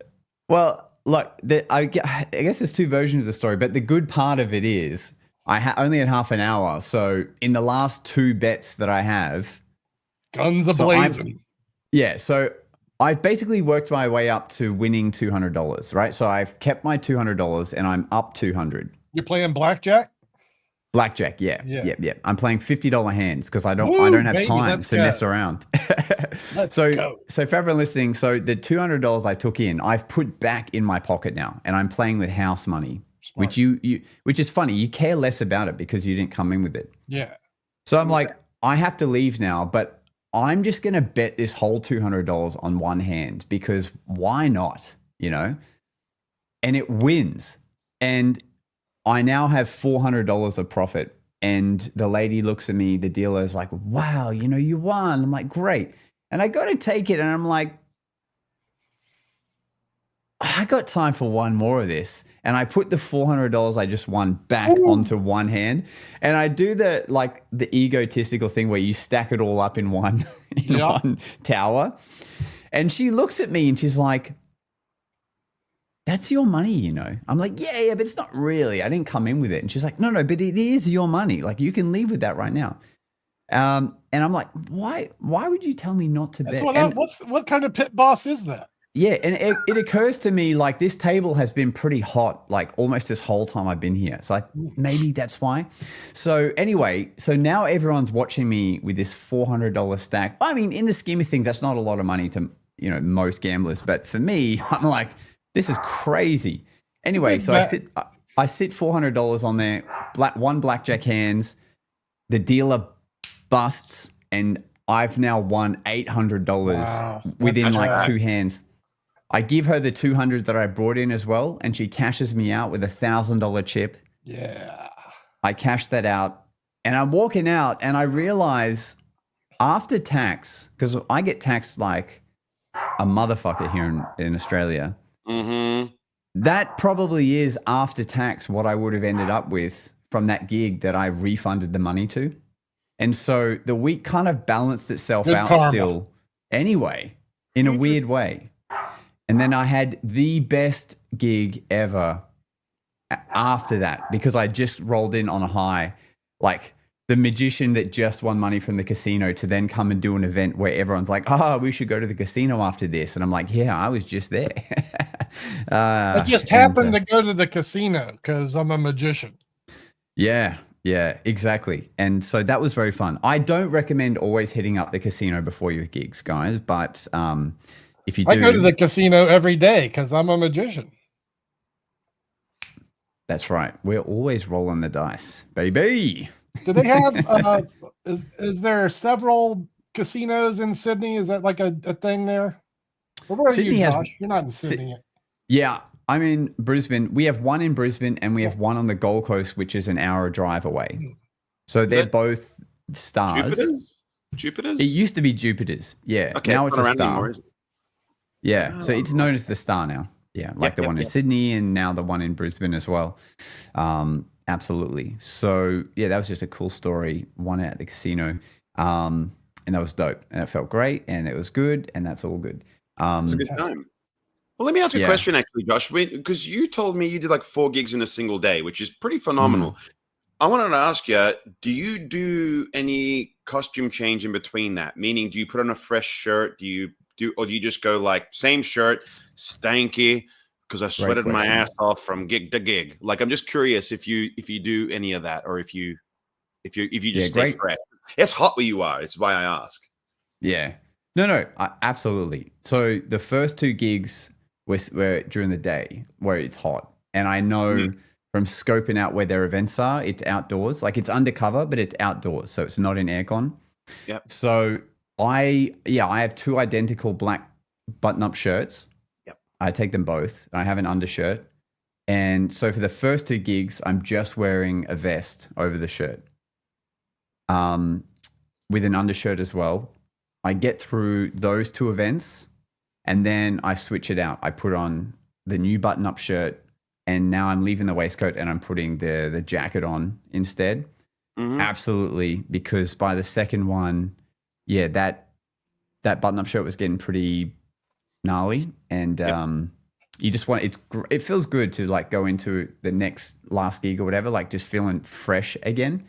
Well, look, I guess there's two versions of the story, but the good part of it is I only had half an hour. So in the last two bets that I have, guns a-blazing. So I've basically worked my way up to winning $200, right? So I've kept my $200 and I'm up $200. You're playing blackjack? Blackjack, yeah. I'm playing $50 hands because I don't have baby, time let's to go. mess around. So for everyone listening, so the $200 I took in, I've put back in my pocket now, and I'm playing with house money, Smart. which is funny. You care less about it because you didn't come in with it. Yeah. So I'm like, I have to leave now, but I'm just gonna bet this whole $200 on one hand because why not? You know, and it wins, and I now have $400 of profit. And the lady looks at me, the dealer is like, wow, you know, you won. I'm like, great. And I go to take it and I'm like, I got time for one more of this. And I put the $400 I just won back onto one hand. And I do the egotistical thing where you stack it all up in one tower. And she looks at me and she's like, that's your money, you know. I'm like, yeah, but it's not really. I didn't come in with it. And she's like, no, but it is your money. Like, you can leave with that right now. And I'm like, why would you tell me not to bet? What kind of pit boss is that? Yeah, and it occurs to me, like, this table has been pretty hot, like, almost this whole time I've been here. So maybe that's why. So anyway, so now everyone's watching me with this $400 stack. I mean, in the scheme of things, that's not a lot of money to, you know, most gamblers. But for me, I'm like, this is crazy. Anyway, so I sit $400 on there, one blackjack hands. The dealer busts, and I've now won $800 within like two hands. I give her the $200 that I brought in as well, and she cashes me out with a $1,000 chip. Yeah. I cash that out, and I'm walking out, and I realize after tax, because I get taxed like a motherfucker here in Australia. Mm-hmm. That probably is after tax what I would have ended up with from that gig that I refunded the money to. And so the week kind of balanced itself out karma. still anyway, in a weird way. And then I had the best gig ever after that because I just rolled in on a high, like the magician that just won money from the casino to then come and do an event where everyone's like, we should go to the casino after this. And I'm like, yeah, I was just there. I just happened to go to the casino because I'm a magician. Yeah, exactly. And so that was very fun. I don't recommend always hitting up the casino before your gigs, guys. But if you do, I go to the casino every day because I'm a magician. That's right. We're always rolling the dice, baby. Do they have, is there several casinos in Sydney? Is that like a thing there? Or where Sydney are you, has, Josh? You're not in Sydney yet. Yeah, I'm in Brisbane. We have one in Brisbane and we have one on the Gold Coast, which is an hour drive away. So they're both stars. Jupiter's? It used to be Jupiter's. Yeah. Okay, now it's a star. Anymore. Yeah. So it's known as the Star now. Yeah. Like the one in Sydney and now the one in Brisbane as well. Absolutely. So yeah, that was just a cool story. Won it at the casino. And that was dope. And it felt great and it was good. And that's all good. It's a good time. Well, let me ask you a question actually, Josh, because you told me you did like 4 gigs in a single day, which is pretty phenomenal. I wanted to ask you, do you do any costume change in between that? Meaning, do you put on a fresh shirt? Or do you just go like same shirt, stanky, because I sweated my ass off from gig to gig? Like, I'm just curious if you do any of that, or if you just stay fresh. It's hot where you are. It's why I ask. Yeah. No, absolutely. So the first 2 gigs were during the day where it's hot, and I know from scoping out where their events are, it's outdoors. Like it's undercover, but it's outdoors, so it's not in aircon. Yep. So I have 2 identical black button-up shirts. Yep. I take them both. I have an undershirt, and so for the first 2 gigs, I'm just wearing a vest over the shirt, with an undershirt as well. I get through those 2 events, and then I switch it out. I put on the new button-up shirt, and now I'm leaving the waistcoat and I'm putting the jacket on instead. Absolutely, because by the second one, that button-up shirt was getting pretty gnarly, and you just want it feels good to like go into the last gig or whatever, like just feeling fresh again.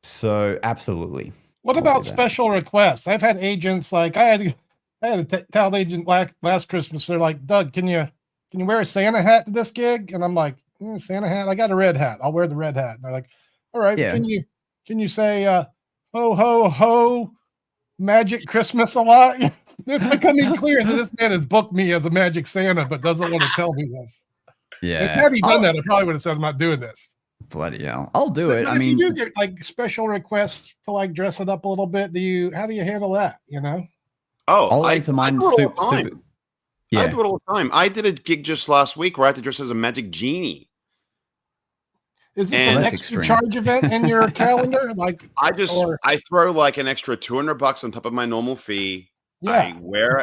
So absolutely. What about special requests? I've had agents like I had a talent agent last Christmas. They're like, Doug, can you wear a Santa hat to this gig? And I'm like, Santa hat. I got a red hat. I'll wear the red hat. And they're like, all right, Yeah. can you say ho ho ho magic Christmas a lot? It's becoming clear that this man has booked me as a magic Santa, but doesn't want to tell me this. Yeah. If had he done that, I probably would have said I'm not doing this. Bloody hell. I'll do it. But I if mean, you do get like special requests to like dress it up a little bit, how do you handle that? You know? Oh, I'll answer mine do it all super. the time. I do it all the time. I did a gig just last week where I had to dress as a magic genie. Is this an extra charge event in your calendar? Like I throw like an extra $200 on top of my normal fee. Yeah.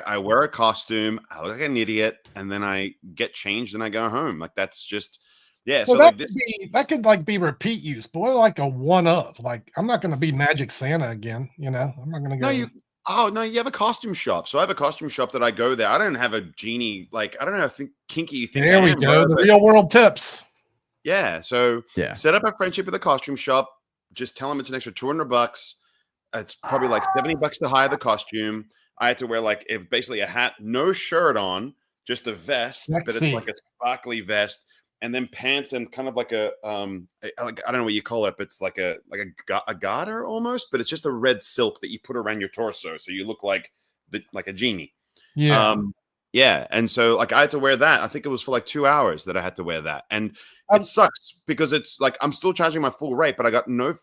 I wear a costume. I look like an idiot, and then I get changed and I go home. Like that's just So that could like be repeat use, but what like a one of? Like I'm not going to be Magic Santa again. You know, I'm not going to go. No, you have a costume shop. So I have a costume shop that I go there. I don't have a genie. Like I don't know how kinky you think. There we go. The real world tips. Yeah. So set up a friendship with a costume shop. Just tell them it's an extra $200. It's probably like $70 to hire the costume. I had to wear like basically a hat, no shirt on, just a vest, but it's like a sparkly vest, and then pants and kind of like a like I don't know what you call it, but it's like a garter almost, but it's just a red silk that you put around your torso, so you look like a genie. Yeah. Yeah, and so like I had to wear that. I think it was for like 2 hours that I had to wear that, and it sucks because it's like I'm still charging my full rate, but I got no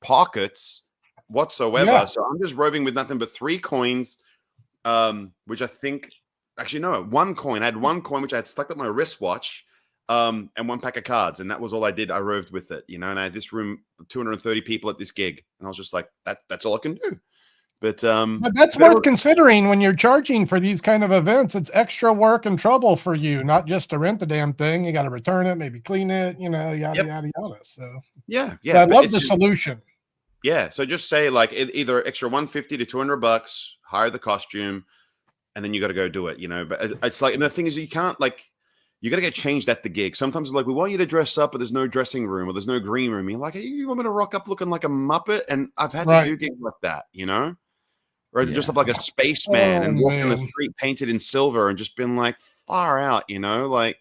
pockets whatsoever. Yeah. So I'm just roving with nothing but 3 coins, which I think actually no, 1 coin. I had 1 coin which I had stuck at my wristwatch, and 1 pack of cards, and that was all I did. I roved with it, you know. And I had this room, 230 people at this gig, and I was just like, that's all I can do. But that's worth considering when you're charging for these kind of events. It's extra work and trouble for you, not just to rent the damn thing. You got to return it, maybe clean it, you know, yada yada yada. So yeah. I love the solution. Yeah, so just say like either extra $150 to $200, hire the costume, and then you got to go do it, you know. But it's like, and the thing is, you can't like, you got to get changed at the gig. Sometimes like, we want you to dress up, but there's no dressing room or there's no green room. You're like, hey, you want me to rock up looking like a Muppet? And I've had to do gigs like that, you know. Or dress up like a spaceman and walk in the street painted in silver and just been like far out, you know, like.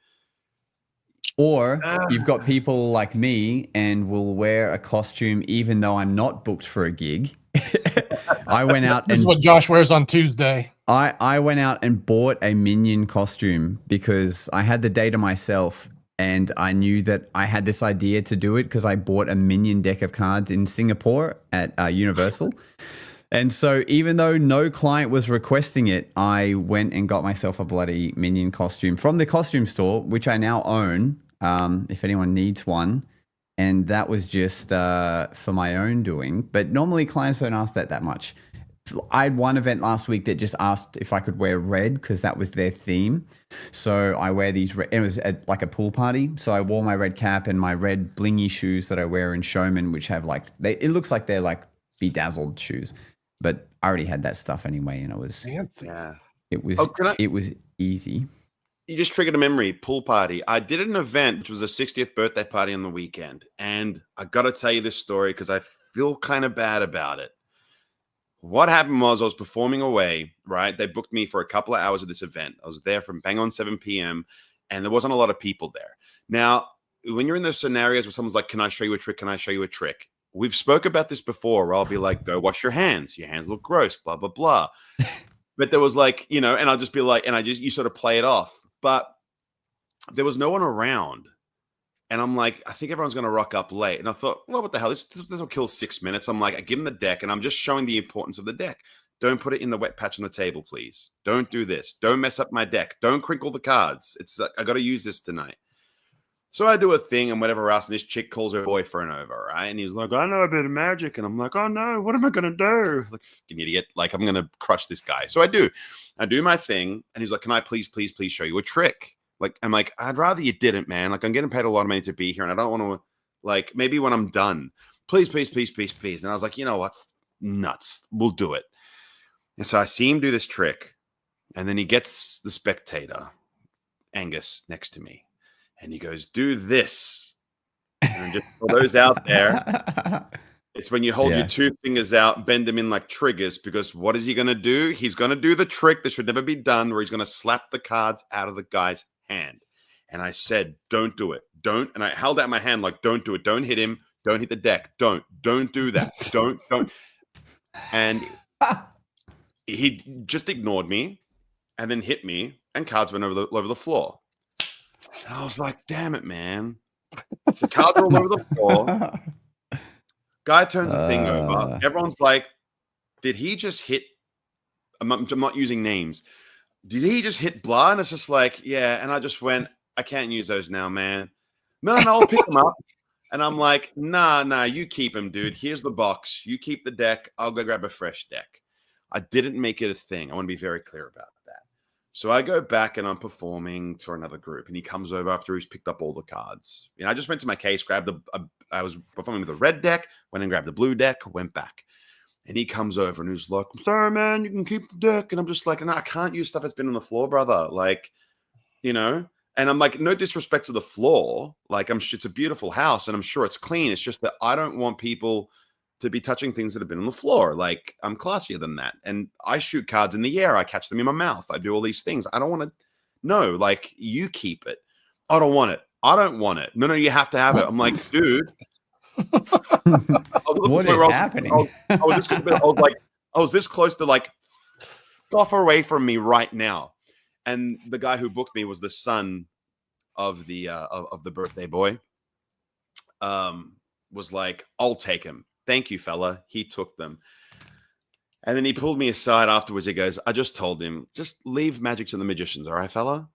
Or you've got people like me and will wear a costume even though I'm not booked for a gig. I went out. This is what Josh wears on Tuesday. I went out and bought a Minion costume because I had the day to myself and I knew that I had this idea to do it because I bought a Minion deck of cards in Singapore at Universal. And so even though no client was requesting it, I went and got myself a bloody Minion costume from the costume store, which I now own, if anyone needs one. And that was just for my own doing. But normally clients don't ask that much. I had one event last week that just asked if I could wear red because that was their theme. So I wear these red, it was like a pool party. So I wore my red cap and my red blingy shoes that I wear in Showman, which have like, it looks like they're like bedazzled shoes. But I already had that stuff anyway, and it was fancy. Yeah. It was easy. You just triggered a memory. Pool party. I did an event which was a 60th birthday party on the weekend, and I got to tell you this story because I feel kind of bad about it. What happened was I was performing away. Right, they booked me for a couple of hours of this event. I was there from bang on 7 p.m. and there wasn't a lot of people there. Now, when you're in those scenarios where someone's like, "Can I show you a trick? Can I show you a trick?" We've spoke about this before where I'll be like, go wash your hands. Your hands look gross, blah, blah, blah. But there was like, you know, and I'll just be like, and you sort of play it off. But there was no one around. And I'm like, I think everyone's going to rock up late. And I thought, well, what the hell? This will kill 6 minutes. I'm like, I give them the deck and I'm just showing the importance of the deck. Don't put it in the wet patch on the table, please. Don't do this. Don't mess up my deck. Don't crinkle the cards. It's I got to use this tonight. So I do a thing and whatever else, and this chick calls her boyfriend over, right? And he's like, I know a bit of magic. And I'm like, oh no, what am I going to do? Like, fucking idiot. Like, I'm going to crush this guy. So I do my thing. And he's like, can I please show you a trick? Like, I'm like, I'd rather you didn't, man. Like, I'm getting paid a lot of money to be here. And I don't want to, like, maybe when I'm done, please. And I was like, you know what? Nuts. We'll do it. And so I see him do this trick. And then he gets the spectator, Angus, next to me. And he goes, do this. And just for those out there, it's when you hold your 2 fingers out, bend them in like triggers, because what is he going to do? He's going to do the trick that should never be done, where he's going to slap the cards out of the guy's hand. And I said, don't do it. Don't. And I held out my hand like, don't do it. Don't hit him. Don't hit the deck. Don't do that. Don't. And he just ignored me and then hit me and cards went over the floor. And I was like, damn it, man. The cards are all over the floor. Guy turns the thing over. Everyone's like, did he just hit? I'm not using names. Did he just hit blah? And it's just like, yeah. And I just went, I can't use those now, man. No, I'll pick them up. And I'm like, nah, you keep him, dude. Here's the box. You keep the deck. I'll go grab a fresh deck. I didn't make it a thing. I want to be very clear about that. So I go back and I'm performing to another group. And he comes over after he's picked up all the cards. You know, I just went to my case, grabbed I was performing with a red deck, went and grabbed the blue deck, went back. And he comes over and he's like, I'm sorry, man, you can keep the deck. And I'm just like, no, I can't use stuff that's been on the floor, brother. Like, you know? And I'm like, no disrespect to the floor. Like, it's a beautiful house and I'm sure it's clean. It's just that I don't want people to be touching things that have been on the floor. Like, I'm classier than that. And I shoot cards in the air. I catch them in my mouth. I do all these things. I don't want to. No, like, you keep it. I don't want it. I don't want it. No, you have to have it. I'm like, dude. What is happening? I was this close to like, off away from me right now. And the guy who booked me was the son of the birthday boy. Was like, I'll take him. Thank you, fella. He took them. And then he pulled me aside afterwards. He goes, I just told him, just leave magic to the magicians. All right, fella?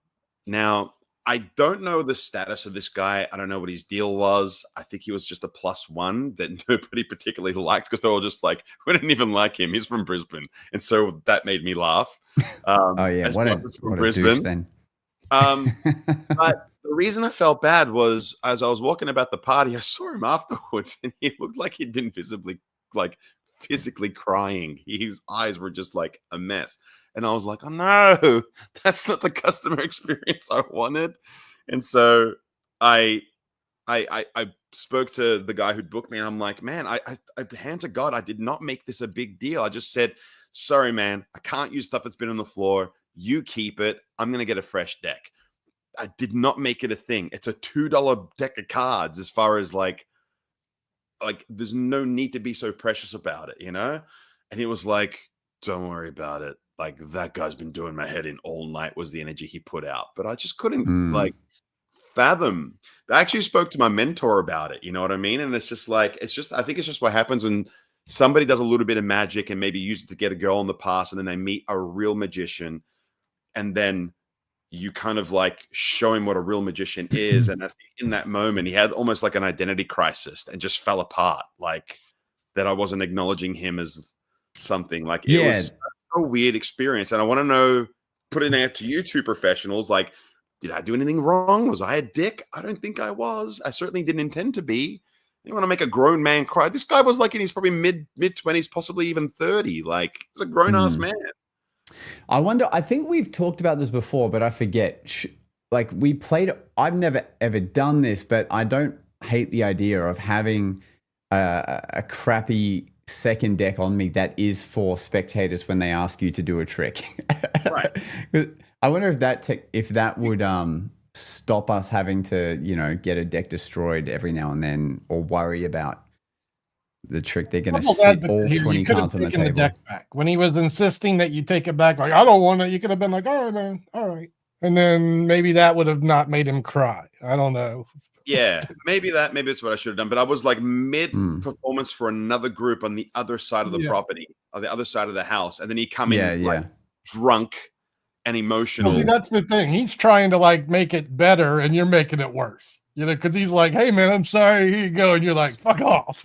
Now, I don't know the status of this guy. I don't know what his deal was. I think he was just a +1 that nobody particularly liked because they were just like, we didn't even like him. He's from Brisbane. And so that made me laugh. Oh, yeah. What a douche then. But the reason I felt bad was as I was walking about the party, I saw him afterwards and he looked like he'd been physically crying. His eyes were just like a mess. And I was like, oh no, that's not the customer experience I wanted. And so I spoke to the guy who'd booked me and I'm like, man, I hand to God, I did not make this a big deal. I just said, sorry, man, I can't use stuff that's been on the floor. You keep it. I'm going to get a fresh deck. I did not make it a thing. It's a $2 deck of cards as far as like there's no need to be so precious about it, you know? And he was like, don't worry about it. Like, that guy's been doing my head in all night was the energy he put out. But I just couldn't fathom. I actually spoke to my mentor about it. You know what I mean? And it's just like, I think it's just what happens when somebody does a little bit of magic and maybe used it to get a girl in the past and then they meet a real magician and then you kind of like show him what a real magician is. And I think in that moment, he had almost like an identity crisis and just fell apart. Like that I wasn't acknowledging him as something. Like it was a weird experience. And I want to know, put it out to you two professionals, like, did I do anything wrong? Was I a dick? I don't think I was. I certainly didn't intend to be. You want to make a grown man cry. This guy was like in his probably mid-20s, possibly even 30. Like, he's a grown-ass man. I wonder, I think we've talked about this before, but I forget. Like, I've never ever done this, but I don't hate the idea of having a crappy second deck on me that is for spectators when they ask you to do a trick. Right. I wonder if that would stop us having to, get a deck destroyed every now and then, or worry about the trick. They're going to sit all 20 cards on the table. Deck back. When he was insisting that you take it back, like, I don't want it, you could have been like, all right, man, all right. And then maybe that would have not made him cry. I don't know. Yeah, maybe it's what I should have done. But I was like mid-performance for another group on the other side of the property, on the other side of the house. And then he come in like drunk and emotional. Well, see, that's the thing. He's trying to like make it better and you're making it worse. Because he's like, hey, man, I'm sorry. Here you go. And you're like, fuck off.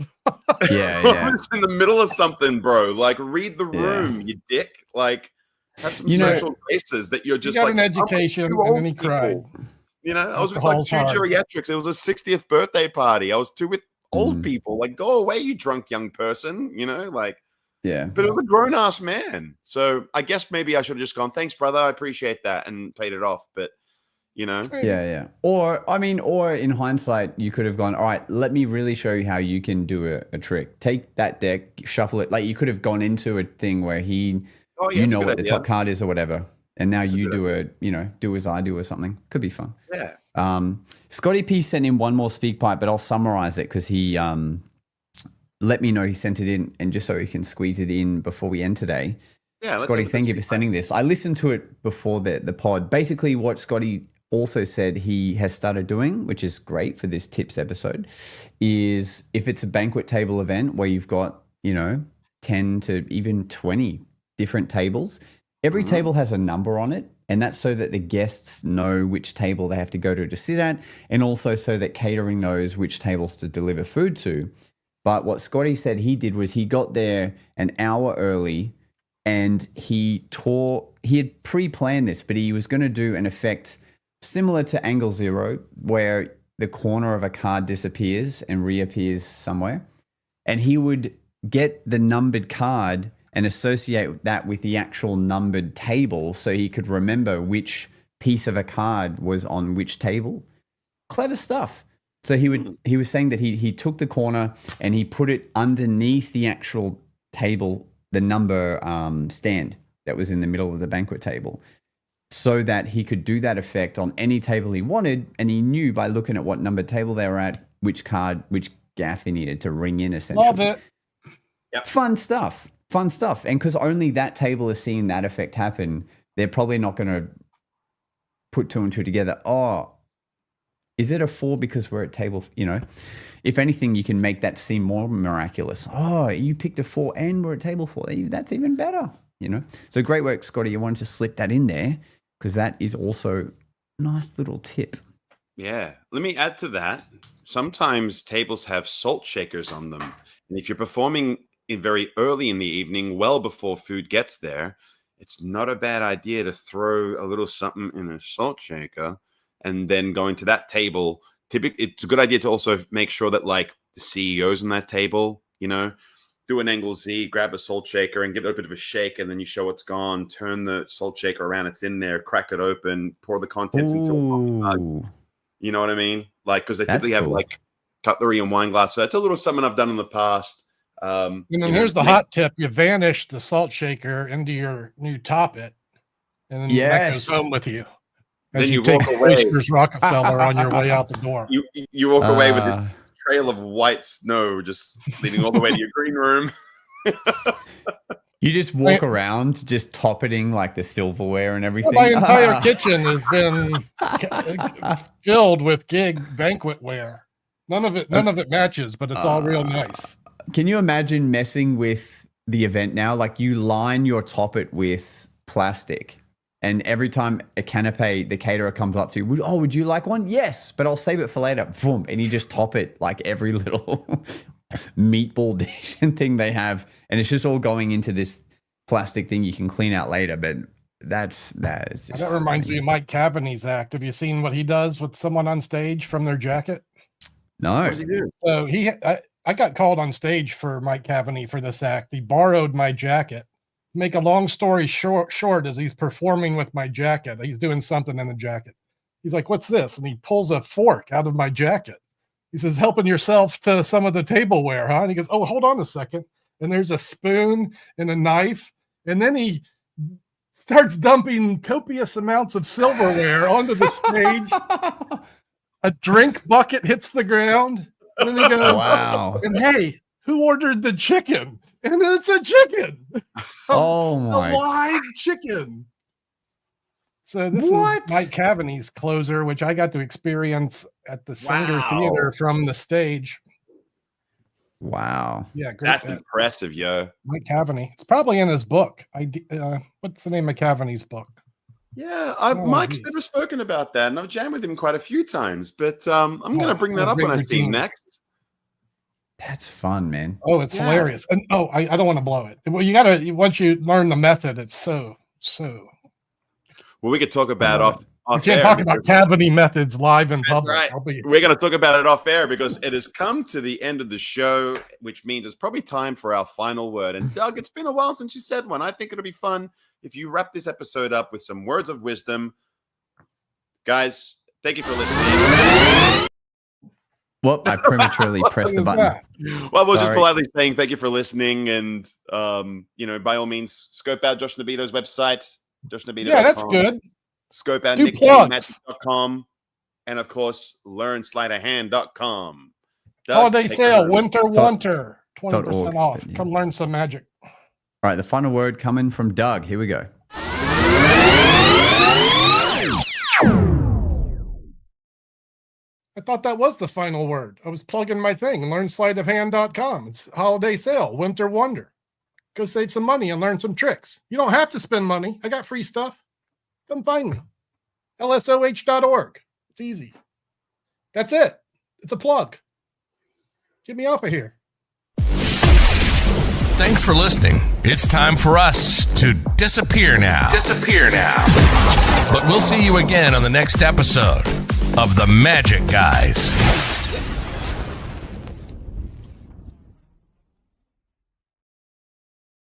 Yeah. I'm just in the middle of something, bro. Like, read the room, you dick. Like, have some social graces that you're just got like an education, and then he cried. I was with like two geriatrics. It was a 60th birthday party. I was with old people. Like, go away, you drunk young person. Like, yeah. But it was a grown ass man. So I guess maybe I should have just gone, thanks, brother. I appreciate that, and paid it off. But Yeah. Or in hindsight, you could have gone, all right, let me really show you how you can do a trick. Take that deck, shuffle it. Like, you could have gone into a thing where you know what the top card is or whatever. And now you do do as I do or something. Could be fun. Yeah. Scotty P sent in one more speak pipe, but I'll summarize it because he let me know he sent it in, and just so he can squeeze it in before we end today. Yeah, Scotty, thank you for sending this. I listened to it before the pod. Basically, what Scotty also said he has started doing, which is great for this tips episode, is if it's a banquet table event where you've got, 10 to even 20 different tables, every table has a number on it. And that's so that the guests know which table they have to go to sit at, and also so that catering knows which tables to deliver food to. But what Scotty said he did was he got there an hour early, and he had pre-planned this, but he was going to do an effect similar to Angle Zero, where the corner of a card disappears and reappears somewhere. And he would get the numbered card and associate that with the actual numbered table so he could remember which piece of a card was on which table. Clever stuff. So he was saying that he took the corner and he put it underneath the actual table, the number stand that was in the middle of the banquet table, so that he could do that effect on any table he wanted. And he knew by looking at what numbered table they were at, which gaff he needed to ring in, essentially. Love it. Yep. Fun stuff. And because only that table is seeing that effect happen, they're probably not going to put two and two together. Oh, is it a 4 because we're at table, if anything, you can make that seem more miraculous. Oh, you picked a 4 and we're at table 4. That's even better, So great work, Scotty. You wanted to slip that in there because that is also a nice little tip. Yeah. Let me add to that. Sometimes tables have salt shakers on them. And if you're performing very early in the evening, well before food gets there, it's not a bad idea to throw a little something in a salt shaker and then going to that table. Typically, it's a good idea to also make sure that like the CEO's on that table, do an angle Z, grab a salt shaker and give it a bit of a shake, and then you show it's gone, turn the salt shaker around, it's in there, crack it open, pour the contents into a mug. You know what I mean? Like, because they typically have like cutlery and wine glass. So that's a little something I've done in the past. And then here's the hot tip: you vanish the salt shaker into your new top it, and then that goes home with you. Then you take walk away. Oysters Rockefeller on your way out the door. You walk away with this trail of white snow just leading all the way to your green room. You just walk around, just top-itting like the silverware and everything. My entire kitchen has been filled with gig banquetware. None of it matches, but it's all real nice. Can you imagine messing with the event now? Like you line your top-it with plastic, and every time a canapé, the caterer comes up to you, would you like one? Yes, but I'll save it for later. Boom, and you just top it like every little meatball dish and thing they have, and it's just all going into this plastic thing you can clean out later. But that reminds me of Mike Cavaney's act. Have you seen what he does with someone on stage from their jacket? No. What does he do? So I got called on stage for Mike Cavaney for this act. He borrowed my jacket. Make a long story short, as he's performing with my jacket, he's doing something in the jacket. He's like, "What's this?" And he pulls a fork out of my jacket. He says, "Helping yourself to some of the tableware, huh?" And he goes, "Oh, hold on a second." And there's a spoon and a knife. And then he starts dumping copious amounts of silverware onto the stage. A drink bucket hits the ground. And then he goes, "Wow. And hey, who ordered the chicken?" And it's a chicken. Oh my! A live chicken. So this is Mike Cavaney's closer, which I got to experience at the Singer Theater from the stage. Wow. Yeah, great. That's impressive, yo. Mike Cavaney. It's probably in his book. What's the name of Cavaney's book? Yeah, Mike's never spoken about that, and I've jammed with him quite a few times. But I'm going to bring that up when I see him next. That's fun, man. Oh, it's hilarious. And I don't want to blow it. Well, once you learn the method, it's so. Well, we could talk about off you can't talk about Cavaney methods live in public. Right. We're going to talk about it off air because it has come to the end of the show, which means it's probably time for our final word. And Doug, it's been a while since you said one. I think it'll be fun if you wrap this episode up with some words of wisdom. Guys, thank you for listening. Well, I prematurely pressed the button. Well, we're just politely saying thank you for listening. And, by all means, scope out Josh Nabito's website, joshnabito.com. Yeah, that's good. Scope out nickmagic.com. And of course, learnsleighthand.com. Holiday sale, winter wonder, .org. 20% off. Come learn some magic. All right, the final word coming from Doug. Here we go. I thought that was the final word. I was plugging my thing, learnsleighthand.com. It's holiday sale, winter wonder. Go save some money and learn some tricks. You don't have to spend money. I got free stuff. Come find me. lsoh.org. It's easy. That's it. It's a plug. Get me off of here. Thanks for listening. It's time for us to disappear now. But we'll see you again on the next episode of The Magic Guys.